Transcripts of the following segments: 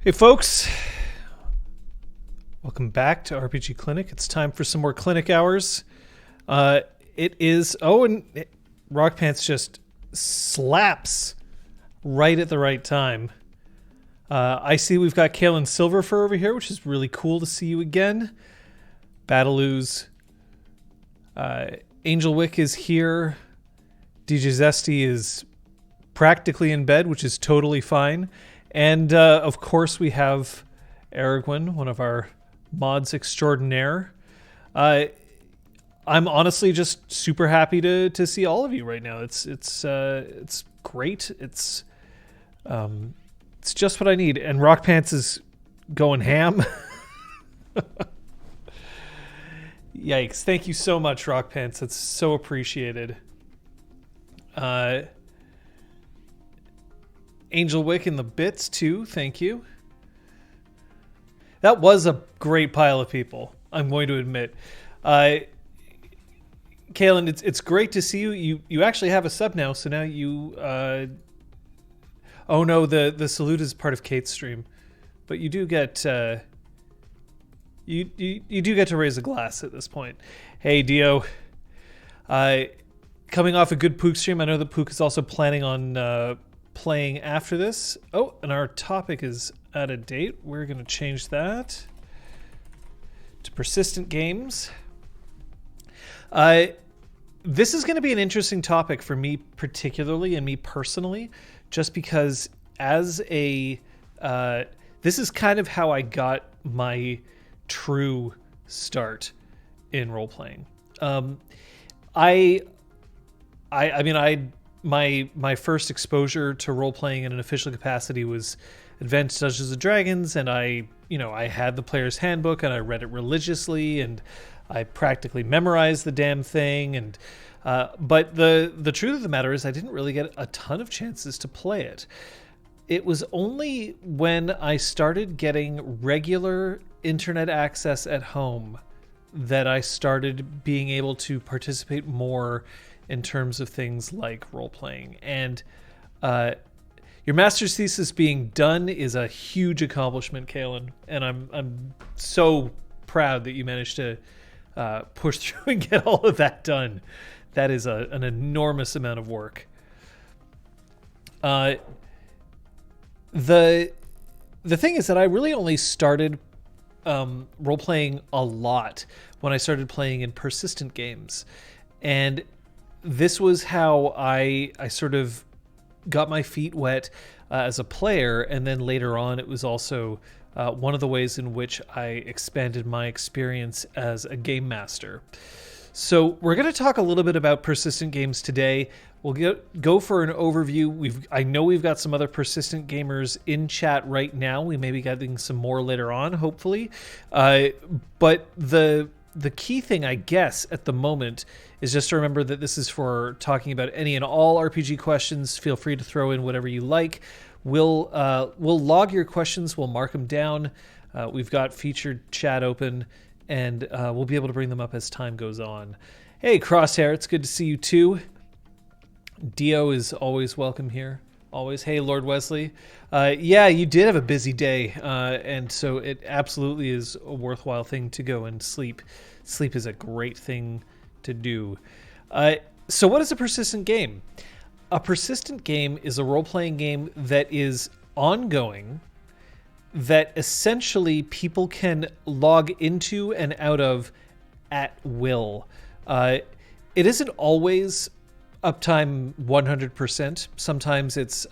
Hey folks, welcome back to RPG Clinic. It's time for some more clinic hours. It is, and Rock Pants just slaps right at the right time. I see we've got Kalen Silverfur over here, which is really cool to see you again. Battaloo's, Angel Wick is here. DJ Zesty is practically in bed, which is totally fine. And, of course, we have Aragwin, one of our mods extraordinaire. I'm honestly just super happy to see all of you right now. It's great. It's just what I need. And Rock Pants is going ham. Yikes. Thank you so much, Rock Pants. That's so appreciated. Angel Wick in the bits too, thank you. That was a great pile of people, I'm going to admit. Kalen, it's great to see you. You actually have a sub now, so now you... Oh no, the salute is part of Kate's stream. But you do get... You do get to raise a glass at this point. Hey, Dio. Coming off a good Pook stream, I know that Pook is also planning on... playing after this. Oh, and our topic is out of date. We're going to change that to persistent games. This is going to be an interesting topic for me particularly and me personally, just because as a this is kind of how I got my true start in role-playing. My first exposure to role-playing in an official capacity was Advanced Dungeons & Dragons, and I had the player's handbook, and I read it religiously, and I practically memorized the damn thing. And but the truth of the matter is I didn't really get a ton of chances to play it. It was only when I started getting regular internet access at home that I started being able to participate more in terms of things like role-playing. And your master's thesis being done is a huge accomplishment, Kalen. And I'm so proud that you managed to push through and get all of that done. That is an enormous amount of work. The thing is that I really only started role-playing a lot when I started playing in persistent games. And this was how I sort of got my feet wet as a player, and then later on it was also one of the ways in which I expanded my experience as a game master. So we're going to talk a little bit about persistent games today. We'll go for an overview. I know we've got some other persistent gamers in chat right now. We may be getting some more later on, hopefully. But the key thing, I guess, at the moment is just to remember that this is for talking about any and all RPG questions. Feel free to throw in whatever you like. We'll log your questions. We'll mark them down. We've got featured chat open, and we'll be able to bring them up as time goes on. Hey, Crosshair, it's good to see you too. Dio is always welcome here. Always. Hey, Lord Wesley. Yeah, you did have a busy day, and so it absolutely is a worthwhile thing to go and sleep. Sleep is a great thing to do. So what is a persistent game? A persistent game is a role-playing game that is ongoing, that essentially people can log into and out of at will. It isn't always uptime 100%. Sometimes it's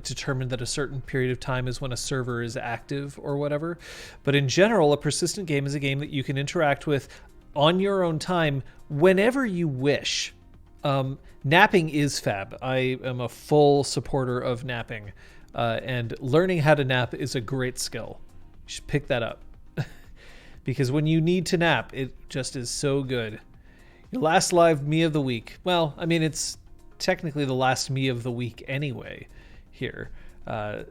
determined that a certain period of time is when a server is active or whatever. But in general, a persistent game is a game that you can interact with on your own time whenever you wish. Napping is fab. I am a full supporter of napping. And learning how to nap is a great skill. You should pick that up. Because when you need to nap, it just is so good. Your last live me of the week. Well, I mean, it's technically the last me of the week anyway here. But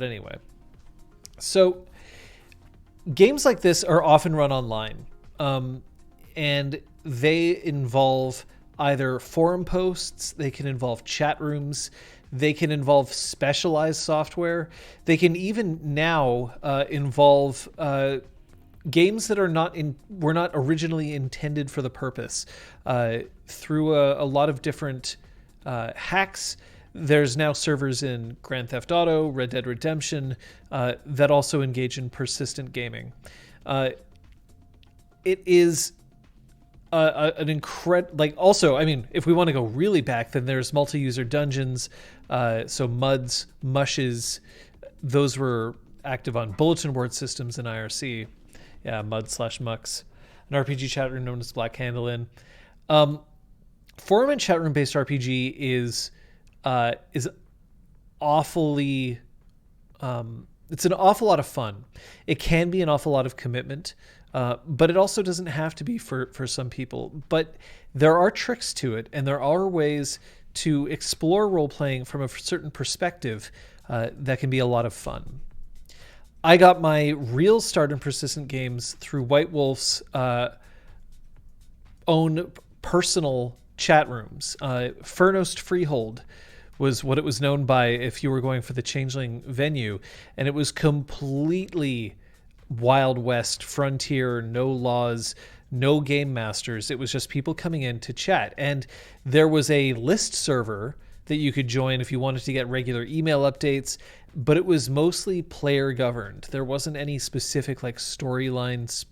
anyway. So games like this are often run online. And they involve either forum posts, they can involve chat rooms, They can involve specialized software. They can even now involve games that were not originally intended for the purpose. Through a lot of different hacks, there's now servers in Grand Theft Auto, Red Dead Redemption, that also engage in persistent gaming. It is an incredible, like, also, I mean, if we want to go really back, then there's multi-user dungeons, so MUDs, mushes, those were active on bulletin board systems in IRC. Yeah, MUD/MUX. An RPG chat room known as Black Candle Inn. Forum and chat room based RPG is awfully, it's an awful lot of fun. It can be an awful lot of commitment. But it also doesn't have to be for some people. But there are tricks to it, and there are ways to explore role-playing from a certain perspective that can be a lot of fun. I got my real start in persistent games through White Wolf's own personal chat rooms. Furnost Freehold was what it was known by if you were going for the Changeling venue, and it was completely Wild West, frontier, no laws, no game masters. It was just people coming in to chat. And there was a list server that you could join if you wanted to get regular email updates, but it was mostly player governed. There wasn't any specific like storylines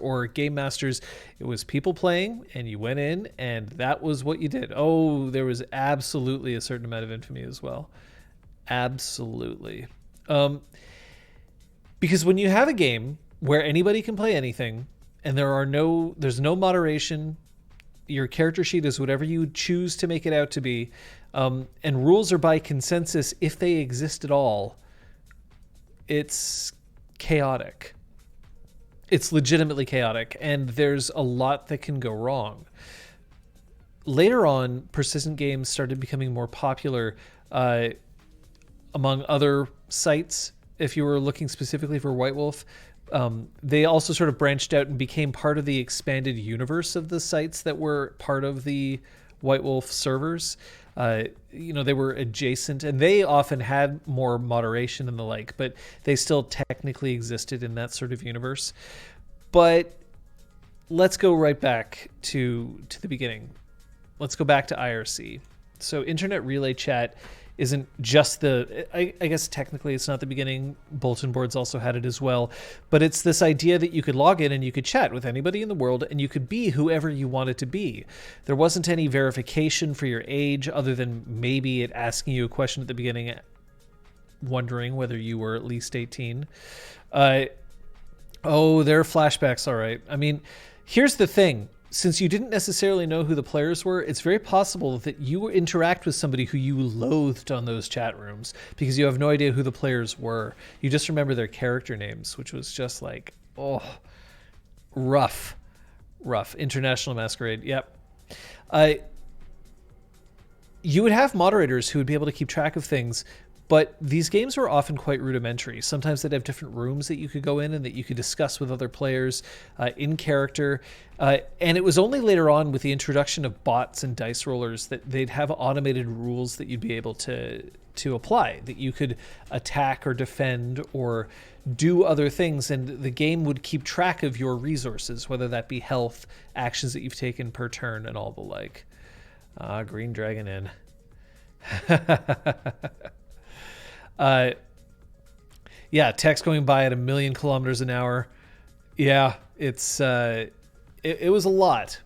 or game masters. It was people playing, and you went in, and that was what you did. Oh, there was absolutely a certain amount of infamy as well. Absolutely. Because when you have a game where anybody can play anything, and there's no moderation, your character sheet is whatever you choose to make it out to be, and rules are by consensus if they exist at all, it's chaotic. It's legitimately chaotic, and there's a lot that can go wrong. Later on, persistent games started becoming more popular among other sites. If you were looking specifically for White Wolf, they also sort of branched out and became part of the expanded universe of the sites that were part of the White Wolf servers. They were adjacent, and they often had more moderation and the like, but they still technically existed in that sort of universe. But let's go right back to the beginning. Let's go back to IRC. So Internet Relay Chat isn't just I guess technically it's not the beginning. Bulletin boards also had it as well. But it's this idea that you could log in and you could chat with anybody in the world, and you could be whoever you wanted to be. There wasn't any verification for your age other than maybe it asking you a question at the beginning, wondering whether you were at least 18. There are flashbacks, all right. I mean, here's the thing. Since you didn't necessarily know who the players were, it's very possible that you interact with somebody who you loathed on those chat rooms because you have no idea who the players were. You just remember their character names, which was just like, rough. International Masquerade, yep. You would have moderators who would be able to keep track of things, but these games were often quite rudimentary. Sometimes they'd have different rooms that you could go in and that you could discuss with other players in character. And it was only later on with the introduction of bots and dice rollers that they'd have automated rules that you'd be able to apply, that you could attack or defend or do other things, and the game would keep track of your resources, whether that be health, actions that you've taken per turn, and all the like. Green Dragon Inn. Text going by at 1,000,000 kilometers an hour. Yeah, it was a lot.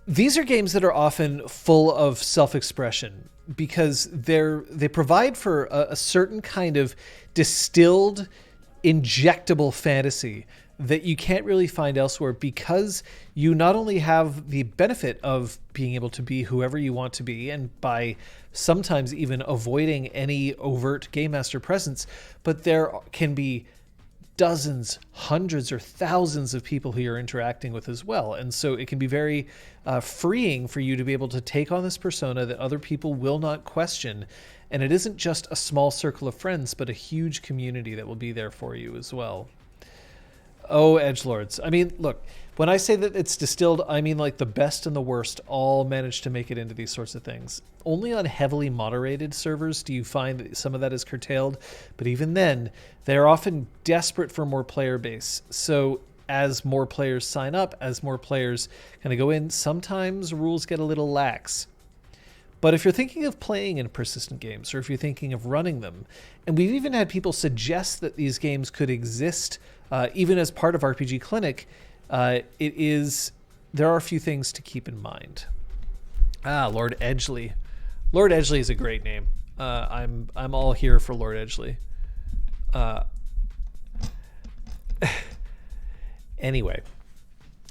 These are games that are often full of self-expression because they provide for a certain kind of distilled, injectable fantasy that you can't really find elsewhere, because you not only have the benefit of being able to be whoever you want to be, and by sometimes even avoiding any overt game master presence, but there can be dozens, hundreds, or thousands of people who you're interacting with as well. And so it can be very freeing for you to be able to take on this persona that other people will not question. And it isn't just a small circle of friends, but a huge community that will be there for you as well. Oh, edgelords. I mean, look, When I say that it's distilled, I mean like the best and the worst all manage to make it into these sorts of things. Only on heavily moderated servers do you find that some of that is curtailed, but even then, they're often desperate for more player base. So as more players sign up, as more players kind of go in, sometimes rules get a little lax. But if you're thinking of playing in persistent games, or if you're thinking of running them, and we've even had people suggest that these games could exist even as part of RPG there are a few things to keep in mind. Lord Edgley. Lord Edgley is a great name. I'm all here for Lord Edgley. Anyway,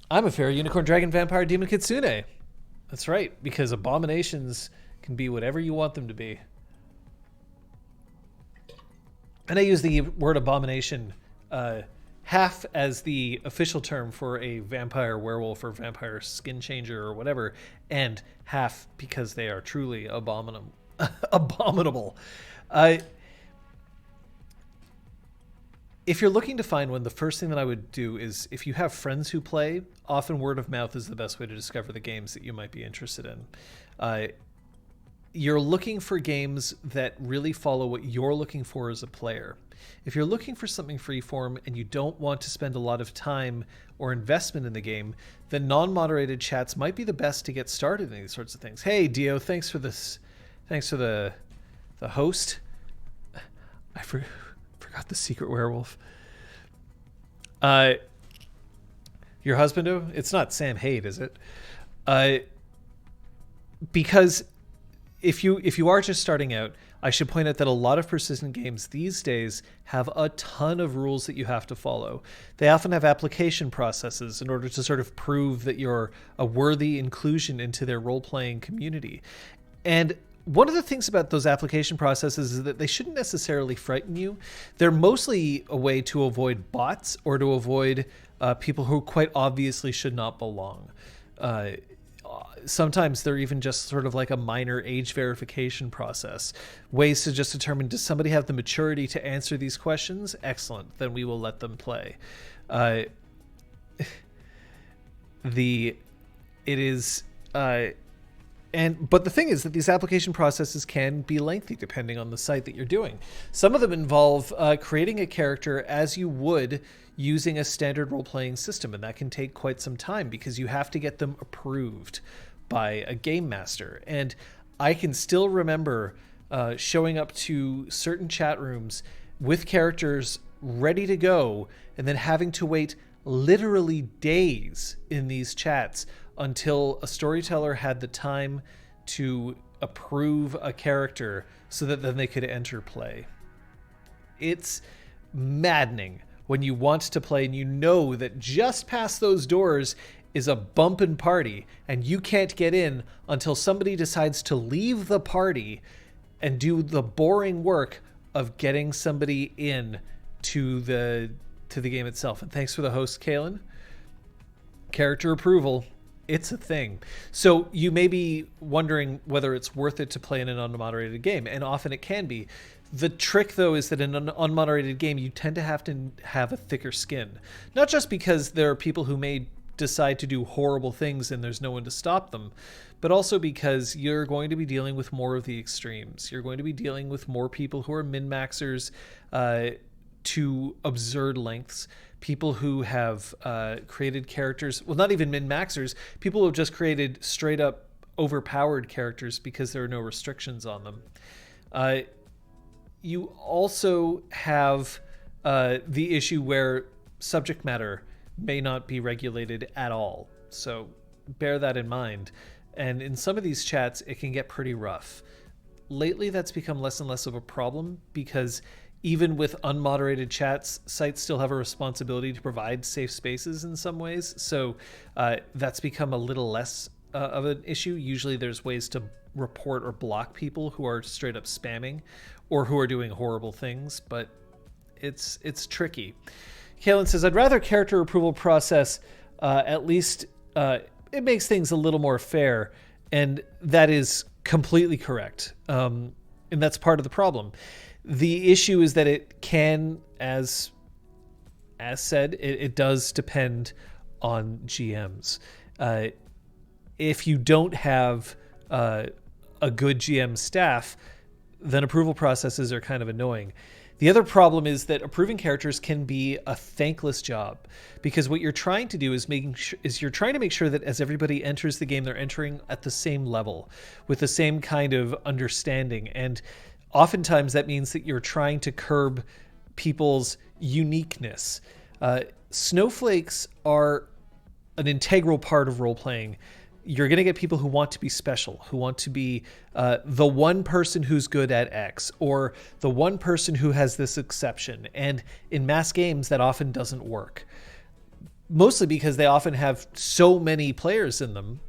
I'm a fairy unicorn, dragon, vampire, demon, kitsune. That's right, because abominations can be whatever you want them to be. And I use the word abomination half as the official term for a vampire, werewolf, or vampire skin changer or whatever, and half because they are truly abominable. If you're looking to find one, the first thing that I would do is, if you have friends who play, often word of mouth is the best way to discover the games that you might be interested in. You're looking for games that really follow what you're looking for as a player. If you're looking for something freeform and you don't want to spend a lot of time or investment in the game, then non-moderated chats might be the best to get started in these sorts of things. Hey, Dio, thanks for this. Thanks for the host. I forgot the secret werewolf. Your husband, it's not Sam Haid, is it? Because if you are just starting out, I should point out that a lot of persistent games these days have a ton of rules that you have to follow. They often have application processes in order to sort of prove that you're a worthy inclusion into their role-playing community. And one of the things about those application processes is that they shouldn't necessarily frighten you. They're mostly a way to avoid bots or to avoid people who quite obviously should not belong. Sometimes they're even just sort of like a minor age verification process. Ways to just determine, does somebody have the maturity to answer these questions? Excellent, then we will let them play. But the thing is that these application processes can be lengthy depending on the site that you're doing. Some of them involve creating a character as you would using a standard role-playing system, and that can take quite some time because you have to get them approved by a game master. And I can still remember showing up to certain chat rooms with characters ready to go and then having to wait literally days in these chats until a storyteller had the time to approve a character so that then they could enter play. It's maddening when you want to play and you know that just past those doors is a bumpin' party and you can't get in until somebody decides to leave the party and do the boring work of getting somebody in to the game itself. And thanks for the host, Kaylin. Character approval. It's a thing. So you may be wondering whether it's worth it to play in an unmoderated game, and often it can be. The trick, though, is that in an unmoderated game, you tend to have a thicker skin. Not just because there are people who may decide to do horrible things and there's no one to stop them, but also because you're going to be dealing with more of the extremes. You're going to be dealing with more people who are min-maxers to absurd lengths. People who have created characters, well, not even min-maxers, people who have just created straight up overpowered characters because there are no restrictions on them. You also have the issue where subject matter may not be regulated at all. So bear that in mind. And in some of these chats, it can get pretty rough. Lately, that's become less and less of a problem because even with unmoderated chats, sites still have a responsibility to provide safe spaces in some ways. So that's become a little less of an issue. Usually there's ways to report or block people who are straight up spamming or who are doing horrible things, but it's tricky. Kaylin says, I'd rather character approval process, at least it makes things a little more fair. And that is completely correct. And that's part of the problem. The issue is that it can, as said, it does depend on GMs. If you don't have a good GM staff, then approval processes are kind of annoying. The other problem is that approving characters can be a thankless job, because what you're trying to do is you're trying to make sure that as everybody enters the game, they're entering at the same level with the same kind of understanding. And oftentimes that means that you're trying to curb people's uniqueness. Snowflakes are an integral part of role-playing. You're going to get people who want to be special, who want to be the one person who's good at X, or the one person who has this exception. And in mass games, that often doesn't work. Mostly because they often have so many players in them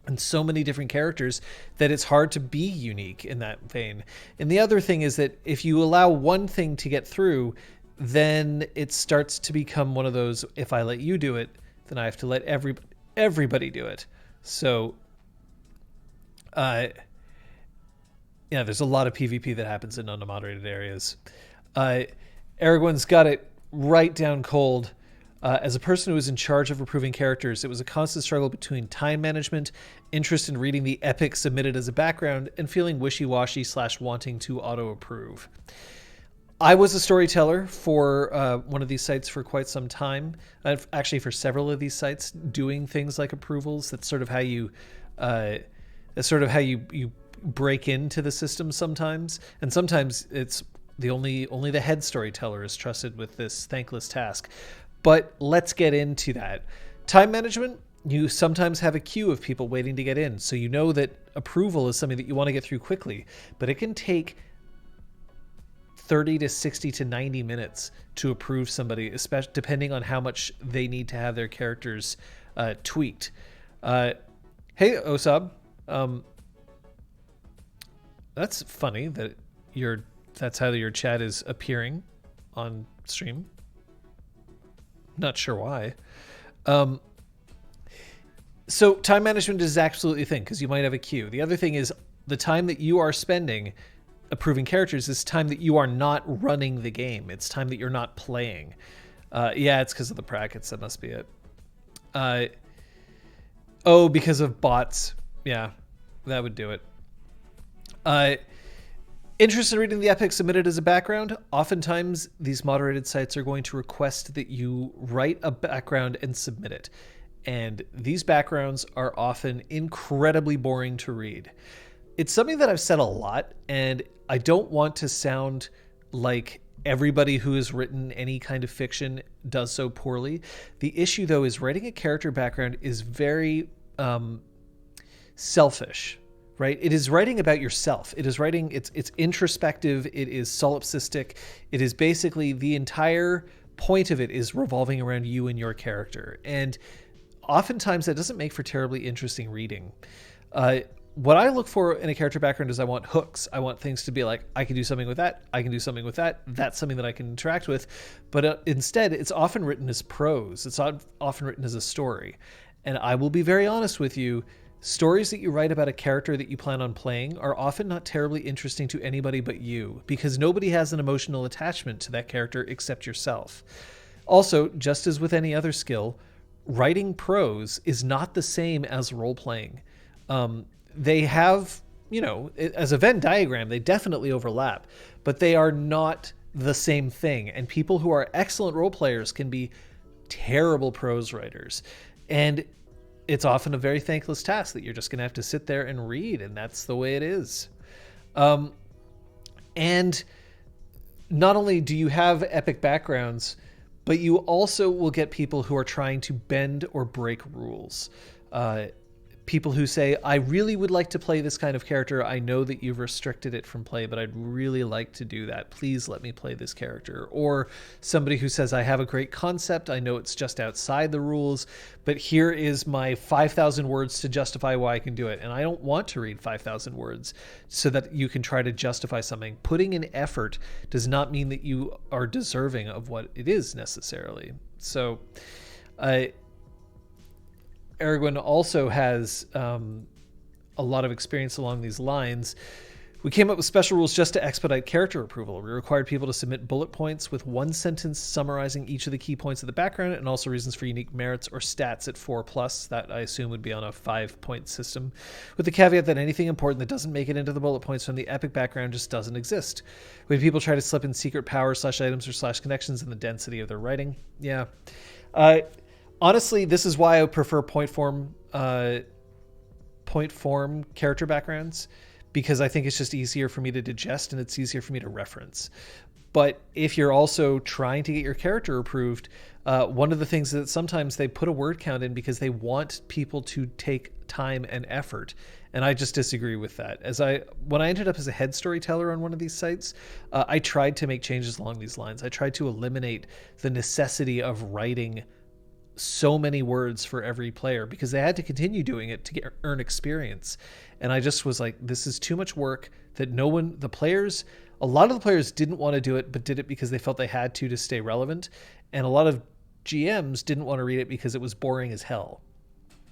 and so many different characters that it's hard to be unique in that vein. And the other thing is that if you allow one thing to get through, then it starts to become one of those, if I let you do it, then I have to let everybody do it. So, there's a lot of PvP that happens in unmoderated areas. Aragorn's got it right down cold. As a person who was in charge of approving characters, it was a constant struggle between time management, interest in reading the epic submitted as a background, and feeling wishy-washy / wanting to auto-approve. I was a storyteller for one of these sites for quite some time. Actually, for several of these sites, doing things like approvals. That's sort of how you break into the system sometimes. And sometimes it's only the head storyteller is trusted with this thankless task. But let's get into that. Time management. You sometimes have a queue of people waiting to get in, so you know that approval is something that you want to get through quickly, but it can take 30 to 60 to 90 minutes to approve somebody, especially depending on how much they need to have their characters tweaked. Hey, Osab. That's funny that that's how your chat is appearing on stream. Not sure why. So time management is absolutely a thing, because you might have a queue. The other thing is the time that you are spending approving characters is time that you are not running the game. It's time that you're not playing. Yeah, it's because of the brackets. That must be it. Because of bots. Yeah, that would do it. Interest in reading the epic submitted as a background. Oftentimes, these moderated sites are going to request that you write a background and submit it. And these backgrounds are often incredibly boring to read. It's something that I've said a lot, and I don't want to sound like everybody who has written any kind of fiction does so poorly. The issue, though, is writing a character background is very selfish, right? It is writing about yourself. It is writing, it's introspective, it is solipsistic. It is basically the entire point of it is revolving around you and your character. And oftentimes that doesn't make for terribly interesting reading. What I look for in a character background is I want hooks. I want things to be like, I can do something with that. I can do something with that. That's something that I can interact with. But instead, it's often written as prose. It's often written as a story. And I will be very honest with you, stories that you write about a character that you plan on playing are often not terribly interesting to anybody but you, because nobody has an emotional attachment to that character except yourself. Also, just as with any other skill, writing prose is not the same as role-playing. They have, as a Venn diagram, they definitely overlap, but they are not the same thing. And people who are excellent role players can be terrible prose writers. And it's often a very thankless task that you're just going to have to sit there and read, and that's the way it is. And not only do you have epic backgrounds, but you also will get people who are trying to bend or break rules. People who say, I really would like to play this kind of character. I know that you've restricted it from play, but I'd really like to do that. Please let me play this character. Or somebody who says, I have a great concept. I know it's just outside the rules, but here is my 5,000 words to justify why I can do it. And I don't want to read 5,000 words so that you can try to justify something. Putting in effort does not mean that you are deserving of what it is necessarily. So, Aragorn also has a lot of experience along these lines. We came up with special rules just to expedite character approval. We required people to submit bullet points with one sentence summarizing each of the key points of the background and also reasons for unique merits or stats at 4+. That I assume would be on a 5-point system, with the caveat that anything important that doesn't make it into the bullet points from the epic background just doesn't exist. We had people try to slip in secret powers /items or /connections in the density of their writing. Yeah. Honestly, this is why I prefer point form character backgrounds, because I think it's just easier for me to digest and it's easier for me to reference. But if you're also trying to get your character approved, one of the things that sometimes they put a word count in because they want people to take time and effort. And I just disagree with that. When I ended up as a head storyteller on one of these sites, I tried to make changes along these lines. I tried to eliminate the necessity of writing so many words for every player because they had to continue doing it to earn experience. And I just was like, this is too much work that a lot of the players didn't want to do it, but did it because they felt they had to stay relevant. And a lot of GMs didn't want to read it because it was boring as hell.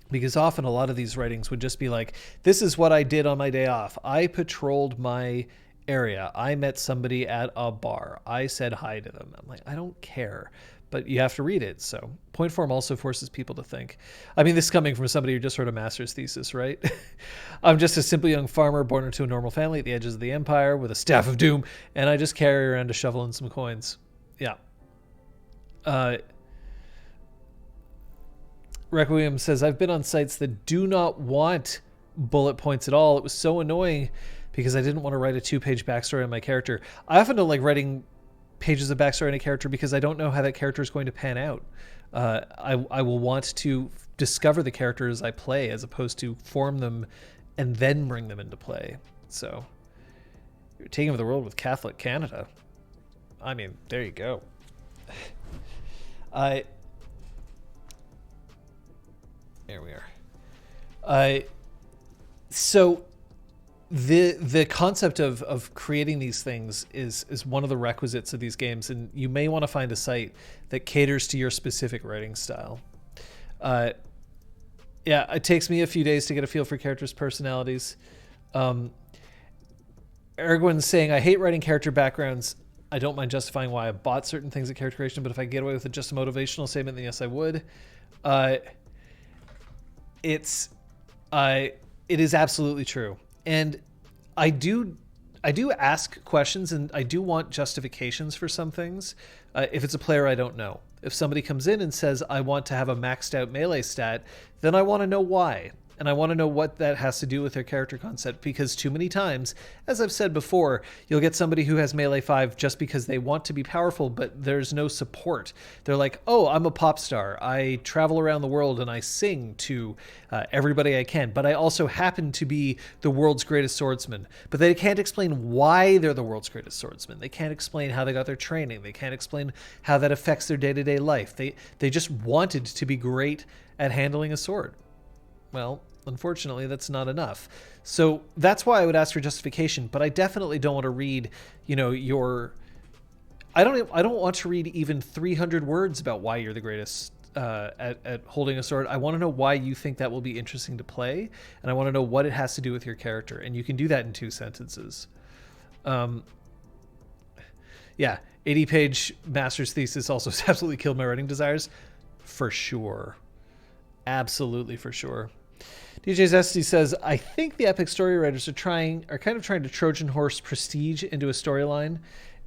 Because often a lot of these writings would just be like, this is what I did on my day off. I patrolled my area. I met somebody at a bar. I said hi to them. I'm like, I don't care. But you have to read it. So point form also forces people to think. I mean, this is coming from somebody who just wrote a master's thesis, right? I'm just a simple young farmer born into a normal family at the edges of the empire with a staff of doom, and I just carry around a shovel and some coins. Yeah. Requiem says, I've been on sites that do not want bullet points at all. It was so annoying because I didn't want to write a 2-page backstory on my character. I often don't like writing pages of backstory on a character because I don't know how that character is going to pan out. I will want to discover the character as I play as opposed to form them and then bring them into play. So you're taking over the world with Catholic Canada. I mean, there you go. There we are. So the concept of creating these things is one of the requisites of these games, and you may want to find a site that caters to your specific writing style. Yeah, it takes me a few days to get a feel for characters' personalities. Ergwin's saying, I hate writing character backgrounds. I don't mind justifying why I bought certain things at character creation, but if I get away with just a motivational statement, then yes, I would. It is absolutely true. And I do ask questions and I do want justifications for some things. If it's a player I don't know. If somebody comes in and says, I want to have a maxed out melee stat, then I want to know why. And I want to know what that has to do with their character concept, because too many times, as I've said before, you'll get somebody who has melee 5 just because they want to be powerful, but there's no support. They're like, oh, I'm a pop star. I travel around the world and I sing to everybody I can, but I also happen to be the world's greatest swordsman. But they can't explain why they're the world's greatest swordsman. They can't explain how they got their training. They can't explain how that affects their day-to-day life. They just wanted to be great at handling a sword. Well, unfortunately, that's not enough. So that's why I would ask for justification, but I definitely don't want to read, I don't want to read even 300 words about why you're the greatest at holding a sword. I want to know why you think that will be interesting to play, and I want to know what it has to do with your character, and you can do that in 2 sentences. Yeah, 80-page master's thesis also has absolutely killed my writing desires. For sure. Absolutely, for sure. DJ Zesty says, I think the epic story writers are kind of trying to Trojan horse prestige into a storyline.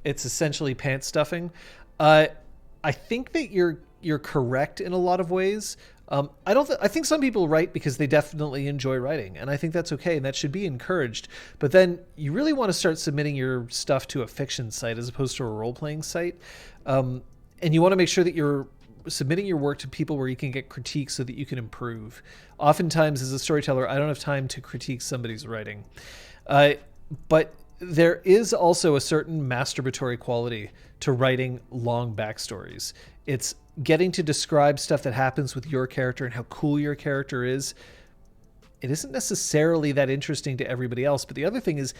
It's essentially pants stuffing. I think that you're correct in a lot of ways. I think some people write because they definitely enjoy writing, and I think that's okay, and that should be encouraged. But then you really want to start submitting your stuff to a fiction site as opposed to a role-playing site. And you want to make sure that you're submitting your work to people where you can get critiques so that you can improve. Oftentimes, as a storyteller, I don't have time to critique somebody's writing. But there is also a certain masturbatory quality to writing long backstories. It's getting to describe stuff that happens with your character and how cool your character is. It isn't necessarily that interesting to everybody else, but the other thing is,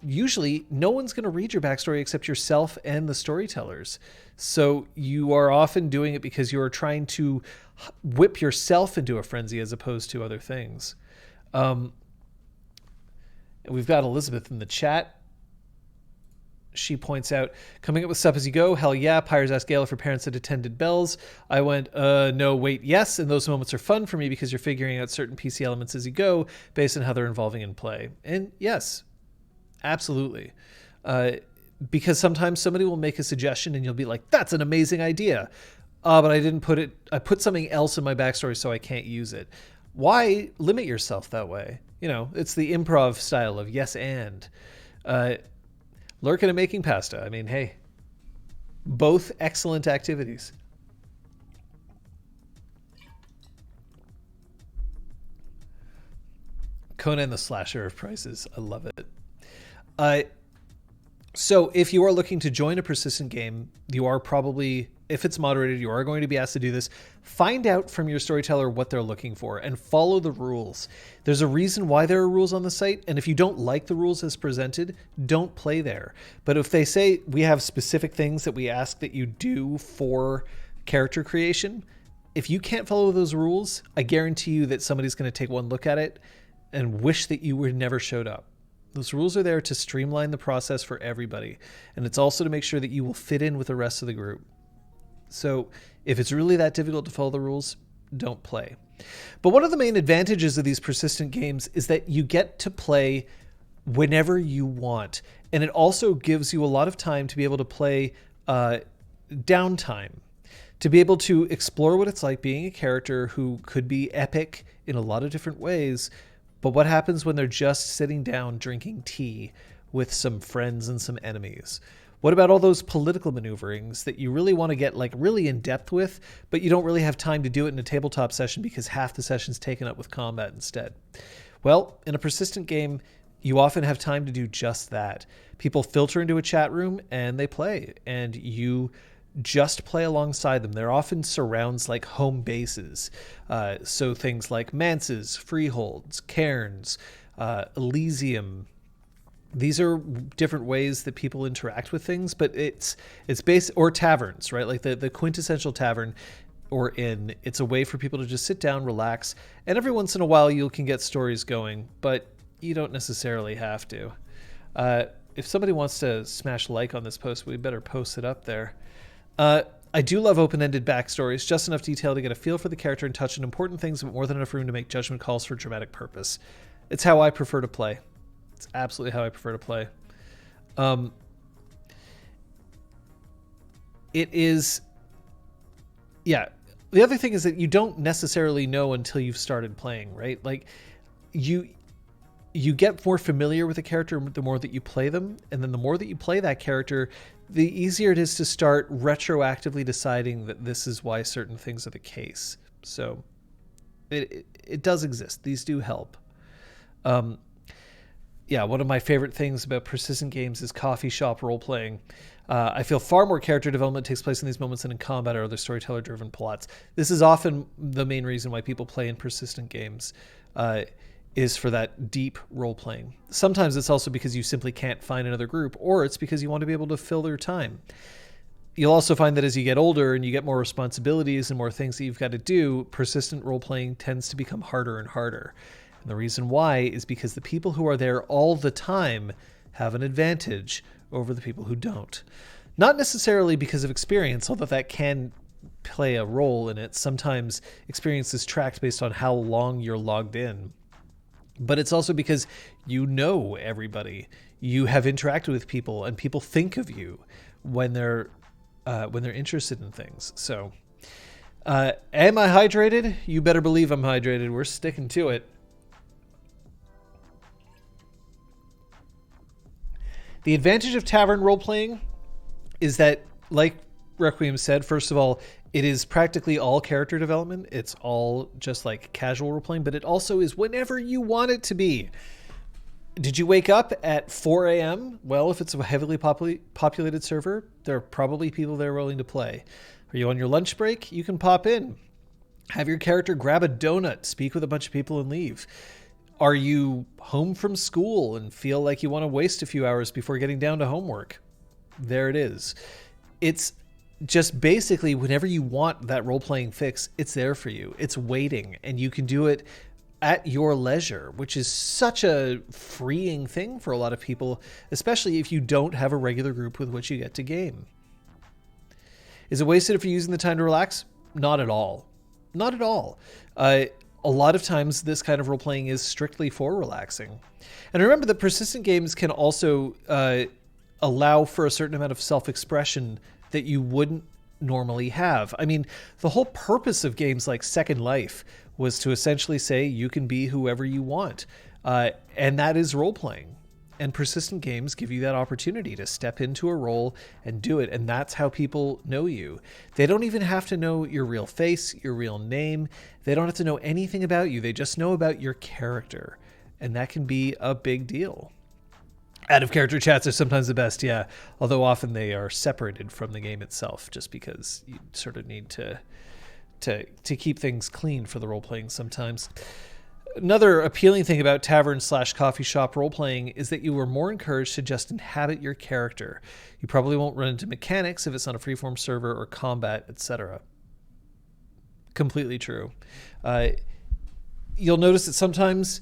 usually no one's going to read your backstory except yourself and the storytellers. So you are often doing it because you are trying to whip yourself into a frenzy as opposed to other things. And we've got Elizabeth in the chat. She points out, coming up with stuff as you go. Hell yeah. Pyres asked Gala for parents that attended Bells. I went, no, wait, yes. And those moments are fun for me because you're figuring out certain PC elements as you go based on how they're involving in play. And yes, absolutely. Because sometimes somebody will make a suggestion and you'll be like, that's an amazing idea. But I didn't put it, I put something else in my backstory so I can't use it. Why limit yourself that way? You know, it's the improv style of yes and. Lurking and making pasta. I mean, hey, both excellent activities. Conan the Slasher of prices. I love it. So if you are looking to join a persistent game, you are probably, if it's moderated, you are going to be asked to do this. Find out from your storyteller what they're looking for and follow the rules. There's a reason why there are rules on the site, and if you don't like the rules as presented, don't play there. But if they say we have specific things that we ask that you do for character creation, if you can't follow those rules, I guarantee you that somebody's going to take one look at it and wish that you were never showed up. Those rules are there to streamline the process for everybody. And it's also to make sure that you will fit in with the rest of the group. So if it's really that difficult to follow the rules, don't play. But one of the main advantages of these persistent games is that you get to play whenever you want. And it also gives you a lot of time to be able to play downtime, to be able to explore what it's like being a character who could be epic in a lot of different ways. But what happens when they're just sitting down drinking tea with some friends and some enemies? What about all those political maneuverings that you really want to get like really in depth with, but you don't really have time to do it in a tabletop session because half the session's taken up with combat instead? Well, in a persistent game, you often have time to do just that. People filter into a chat room and they play, and you just play alongside them. They're often surrounds like home bases. So things like manses, freeholds, cairns, Elysium. These are different ways that people interact with things, but it's based, or taverns, right? Like the quintessential tavern or inn. It's a way for people to just sit down, relax, and every once in a while you can get stories going, but you don't necessarily have to. If somebody wants to smash like on this post, we better post it up there. I do love open-ended backstories, just enough detail to get a feel for the character and touch on important things, but more than enough room to make judgment calls for dramatic purpose. It's how I prefer to play. It's absolutely how I prefer to play. It is, yeah. The other thing is that you don't necessarily know until you've started playing, right? Like you get more familiar with a character the more that you play them, and then the more that you play that character, the easier it is to start retroactively deciding that this is why certain things are the case. So it does exist. These do help. Yeah, one of my favorite things about persistent games is coffee shop role-playing. I feel far more character development takes place in these moments than in combat or other storyteller-driven plots. This is often the main reason why people play in persistent games, is for that deep role-playing. Sometimes it's also because you simply can't find another group, or it's because you want to be able to fill their time. You'll also find that as you get older and you get more responsibilities and more things that you've got to do, persistent role-playing tends to become harder and harder. And the reason why is because the people who are there all the time have an advantage over the people who don't. Not necessarily because of experience, although that can play a role in it. Sometimes experience is tracked based on how long you're logged in. But it's also because you know everybody. You have interacted with people, and people think of you when they're interested in things. So, am I hydrated? You better believe I'm hydrated. We're sticking to it. The advantage of tavern role-playing is that, like Requiem said, first of all, it is practically all character development. It's all just like casual role-playing, but it also is whenever you want it to be. Did you wake up at 4 a.m.? Well, if it's a heavily populated server, there are probably people there willing to play. Are you on your lunch break? You can pop in. Have your character grab a donut, speak with a bunch of people, and leave. Are you home from school and feel like you want to waste a few hours before getting down to homework? There it is. It's just basically whenever you want that role-playing fix, it's there for you. It's waiting, and you can do it at your leisure, which is such a freeing thing for a lot of people, especially if you don't have a regular group with which you get to game. Is it wasted if you're using the time to relax? Not at all. Not at all. A lot of times this kind of role-playing is strictly for relaxing. And remember that persistent games can also allow for a certain amount of self-expression that you wouldn't normally have. I mean, the whole purpose of games like Second Life was to essentially say you can be whoever you want. And that is role-playing. And persistent games give you that opportunity to step into a role and do it. And that's how people know you. They don't even have to know your real face, your real name. They don't have to know anything about you. They just know about your character. And that can be a big deal. Out-of-character chats are sometimes the best, yeah. Although often they are separated from the game itself, just because you sort of need to keep things clean for the role-playing sometimes. Another appealing thing about tavern/coffee shop role-playing is that you are more encouraged to just inhabit your character. You probably won't run into mechanics if it's on a freeform server or combat, etc. Completely true. You'll notice that sometimes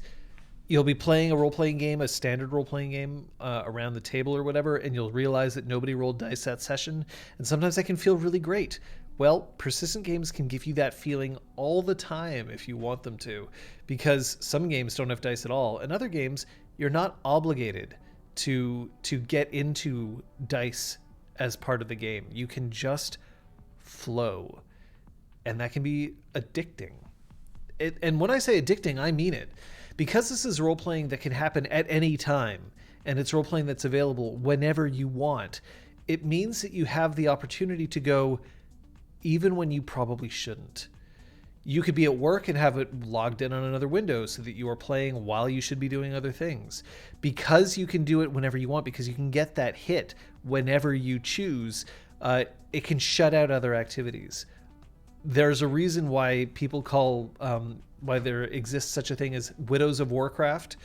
you'll be playing a role-playing game, a standard role-playing game around the table or whatever, and you'll realize that nobody rolled dice that session, and sometimes that can feel really great. Well, persistent games can give you that feeling all the time if you want them to, because some games don't have dice at all, and other games you're not obligated to get into dice as part of the game. You can just flow, and that can be addicting. And when I say addicting, I mean it. Because this is role-playing that can happen at any time, and it's role-playing that's available whenever you want, it means that you have the opportunity to go even when you probably shouldn't. You could be at work and have it logged in on another window so that you are playing while you should be doing other things. Because you can do it whenever you want, because you can get that hit whenever you choose, it can shut out other activities. There's a reason why people call... why there exists such a thing as widows of Warcraft,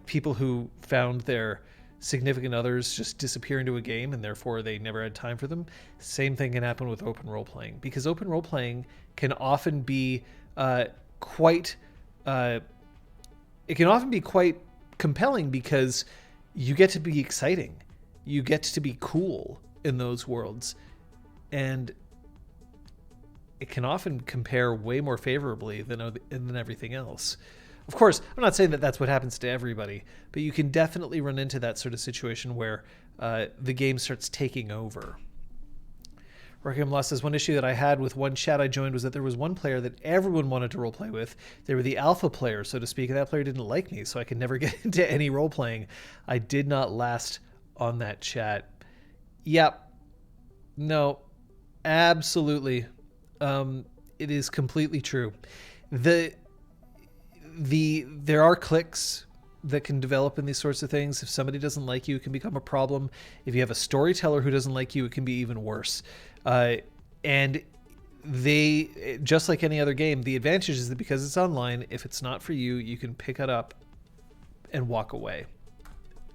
people who found their significant others just disappear into a game and therefore they never had time for them. Same thing can happen with open role-playing, because open role-playing can often be quite compelling, because you get to be exciting. You get to be cool in those worlds. And it can often compare way more favorably than everything else. Of course, I'm not saying that that's what happens to everybody, but you can definitely run into that sort of situation where the game starts taking over. Requiem Lost says, one issue that I had with one chat I joined was that there was one player that everyone wanted to roleplay with. They were the alpha player, so to speak, and that player didn't like me, so I could never get into any roleplaying. I did not last on that chat. Yep. No. Absolutely. It is completely true. There are cliques that can develop in these sorts of things. If somebody doesn't like you, it can become a problem. If you have a storyteller who doesn't like you, it can be even worse. And they, just like any other game, the advantage is that because it's online, if it's not for you, you can pick it up and walk away.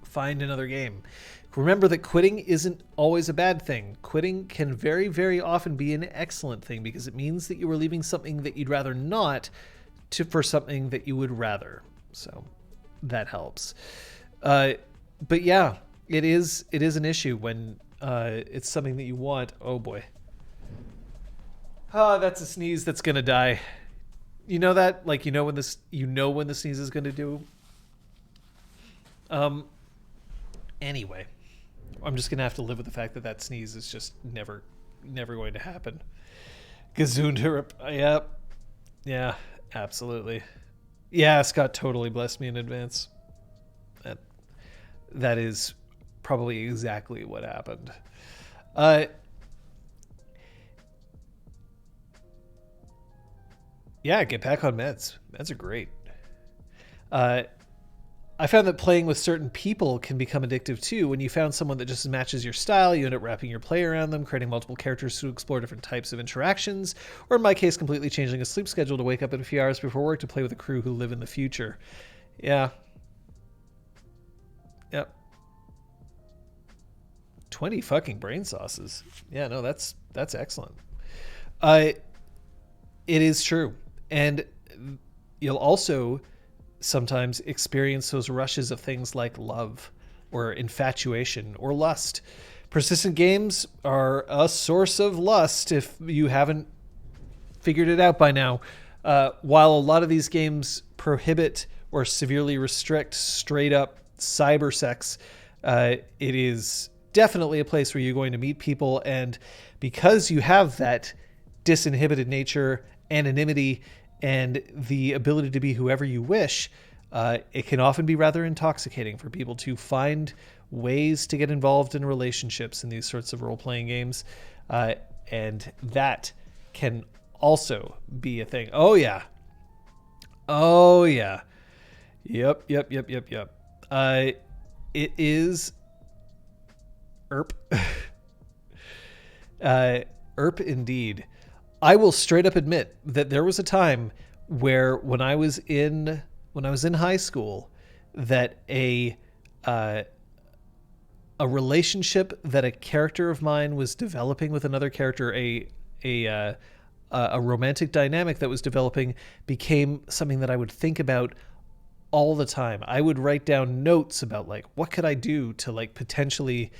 Find another game. Remember that quitting isn't always a bad thing. Quitting can very, very often be an excellent thing, because it means that you are leaving something that you'd rather not for something that you would rather. So that helps. But yeah, it is an issue when it's something that you want. Oh boy. Oh, that's a sneeze that's gonna die. You know that? Like, when the sneeze is gonna do. Anyway, I'm just gonna have to live with the fact that sneeze is just never going to happen. Gazoonderp. Yep. Yeah, absolutely. Yeah, Scott totally blessed me in advance. That is probably exactly what happened. Yeah, get back on meds. Meds are great. I found that playing with certain people can become addictive too. When you found someone that just matches your style, you end up wrapping your play around them, creating multiple characters to explore different types of interactions, or in my case, completely changing a sleep schedule to wake up at a few hours before work to play with a crew who live in the future. Yeah. Yep. 20 fucking brain sauces. Yeah, no, that's excellent. It is true. And You'll also sometimes experience those rushes of things like love or infatuation or lust. Persistent games are a source of lust if you haven't figured it out by now. While a lot of these games prohibit or severely restrict straight up cyber sex, it is definitely a place where you're going to meet people. And because you have that disinhibited nature, anonymity, and the ability to be whoever you wish, it can often be rather intoxicating for people to find ways to get involved in relationships in these sorts of role-playing games. And that can also be a thing. Oh, yeah. Oh, yeah. Yep. It is ERP. ERP indeed. I will straight up admit that there was a time where when I was in high school, that a relationship that a character of mine was developing with another character, a romantic dynamic that was developing, became something that I would think about all the time. I would write down notes about like, what could I do to like potentially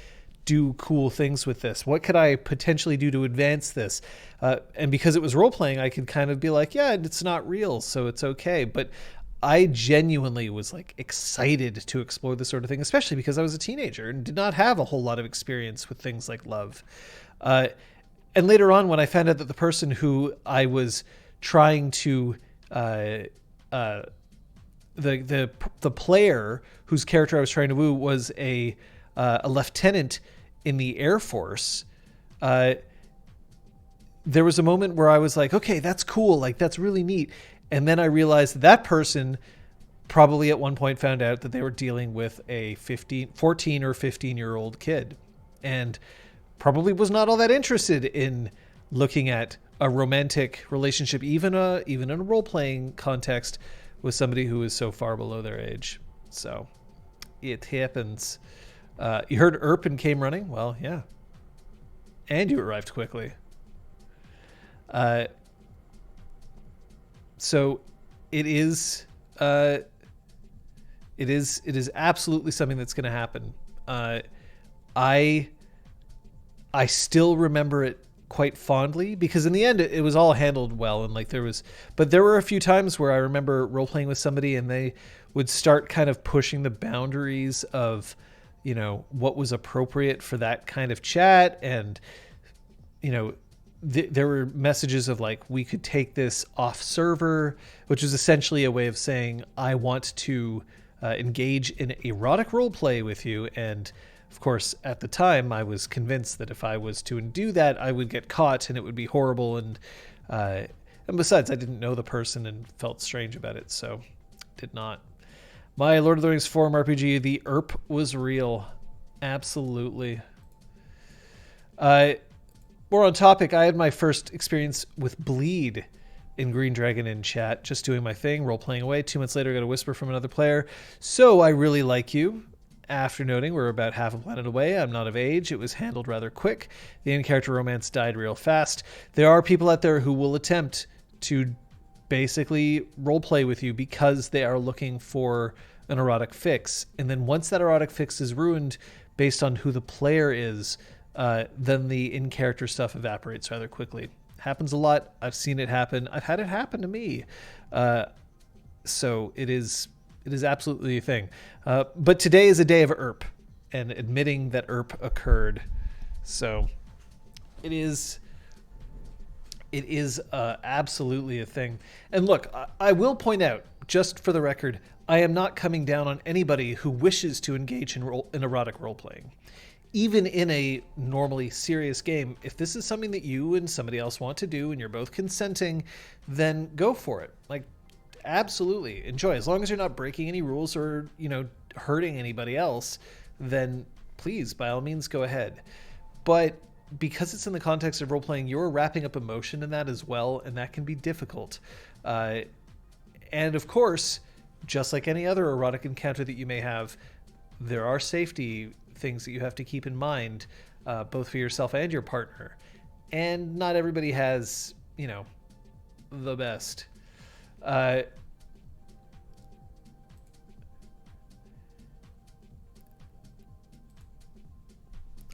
do cool things with this? What could I potentially do to advance this? And because it was role playing, I could kind of be like, yeah, it's not real, so it's okay. But I genuinely was like excited to explore this sort of thing, especially because I was a teenager and did not have a whole lot of experience with things like love. And later on, when I found out that the person who I was trying to, the player whose character I was trying to woo was a lieutenant in the Air Force, there was a moment where I was like, okay, that's cool. Like, that's really neat. And then I realized that person probably at one point found out that they were dealing with a 14 or 15-year-old kid, and probably was not all that interested in looking at a romantic relationship, even in a role-playing context, with somebody who is so far below their age. So it happens. You heard ERP and came running? Well, yeah. And you arrived quickly. So it is absolutely something that's going to happen. I still remember it quite fondly because in the end it was all handled well, and like there were a few times where I remember role playing with somebody and they would start kind of pushing the boundaries of, you know, what was appropriate for that kind of chat. And, you know, there were messages of like, we could take this off server, which is essentially a way of saying, I want to engage in erotic role play with you. And of course, at the time, I was convinced that if I was to do that, I would get caught and it would be horrible. And besides, I didn't know the person and felt strange about it, so did not. My Lord of the Rings Forum RPG, the ERP was real. Absolutely. More on topic, I had my first experience with Bleed in Green Dragon in chat, just doing my thing, role-playing away. 2 months later, I got a whisper from another player. So I really like you. After noting we're about half a planet away, I'm not of age. It was handled rather quick. The in-character romance died real fast. There are people out there who will attempt to basically roleplay with you because they are looking for an erotic fix. And then once that erotic fix is ruined based on who the player is, then the in-character stuff evaporates rather quickly. Happens a lot. I've seen it happen. I've had it happen to me. So it is absolutely a thing. But today is a day of ERP and admitting that ERP occurred. So it is absolutely a thing. And look, I will point out, just for the record, I am not coming down on anybody who wishes to engage in erotic role-playing. Even in a normally serious game, if this is something that you and somebody else want to do and you're both consenting, then go for it. Like, absolutely enjoy. As long as you're not breaking any rules or, you know, hurting anybody else, then please, by all means, go ahead. But because it's in the context of role-playing, you're wrapping up emotion in that as well, and that can be difficult. And of course, just like any other erotic encounter that you may have, there are safety things that you have to keep in mind, both for yourself and your partner. And not everybody has, you know, the best.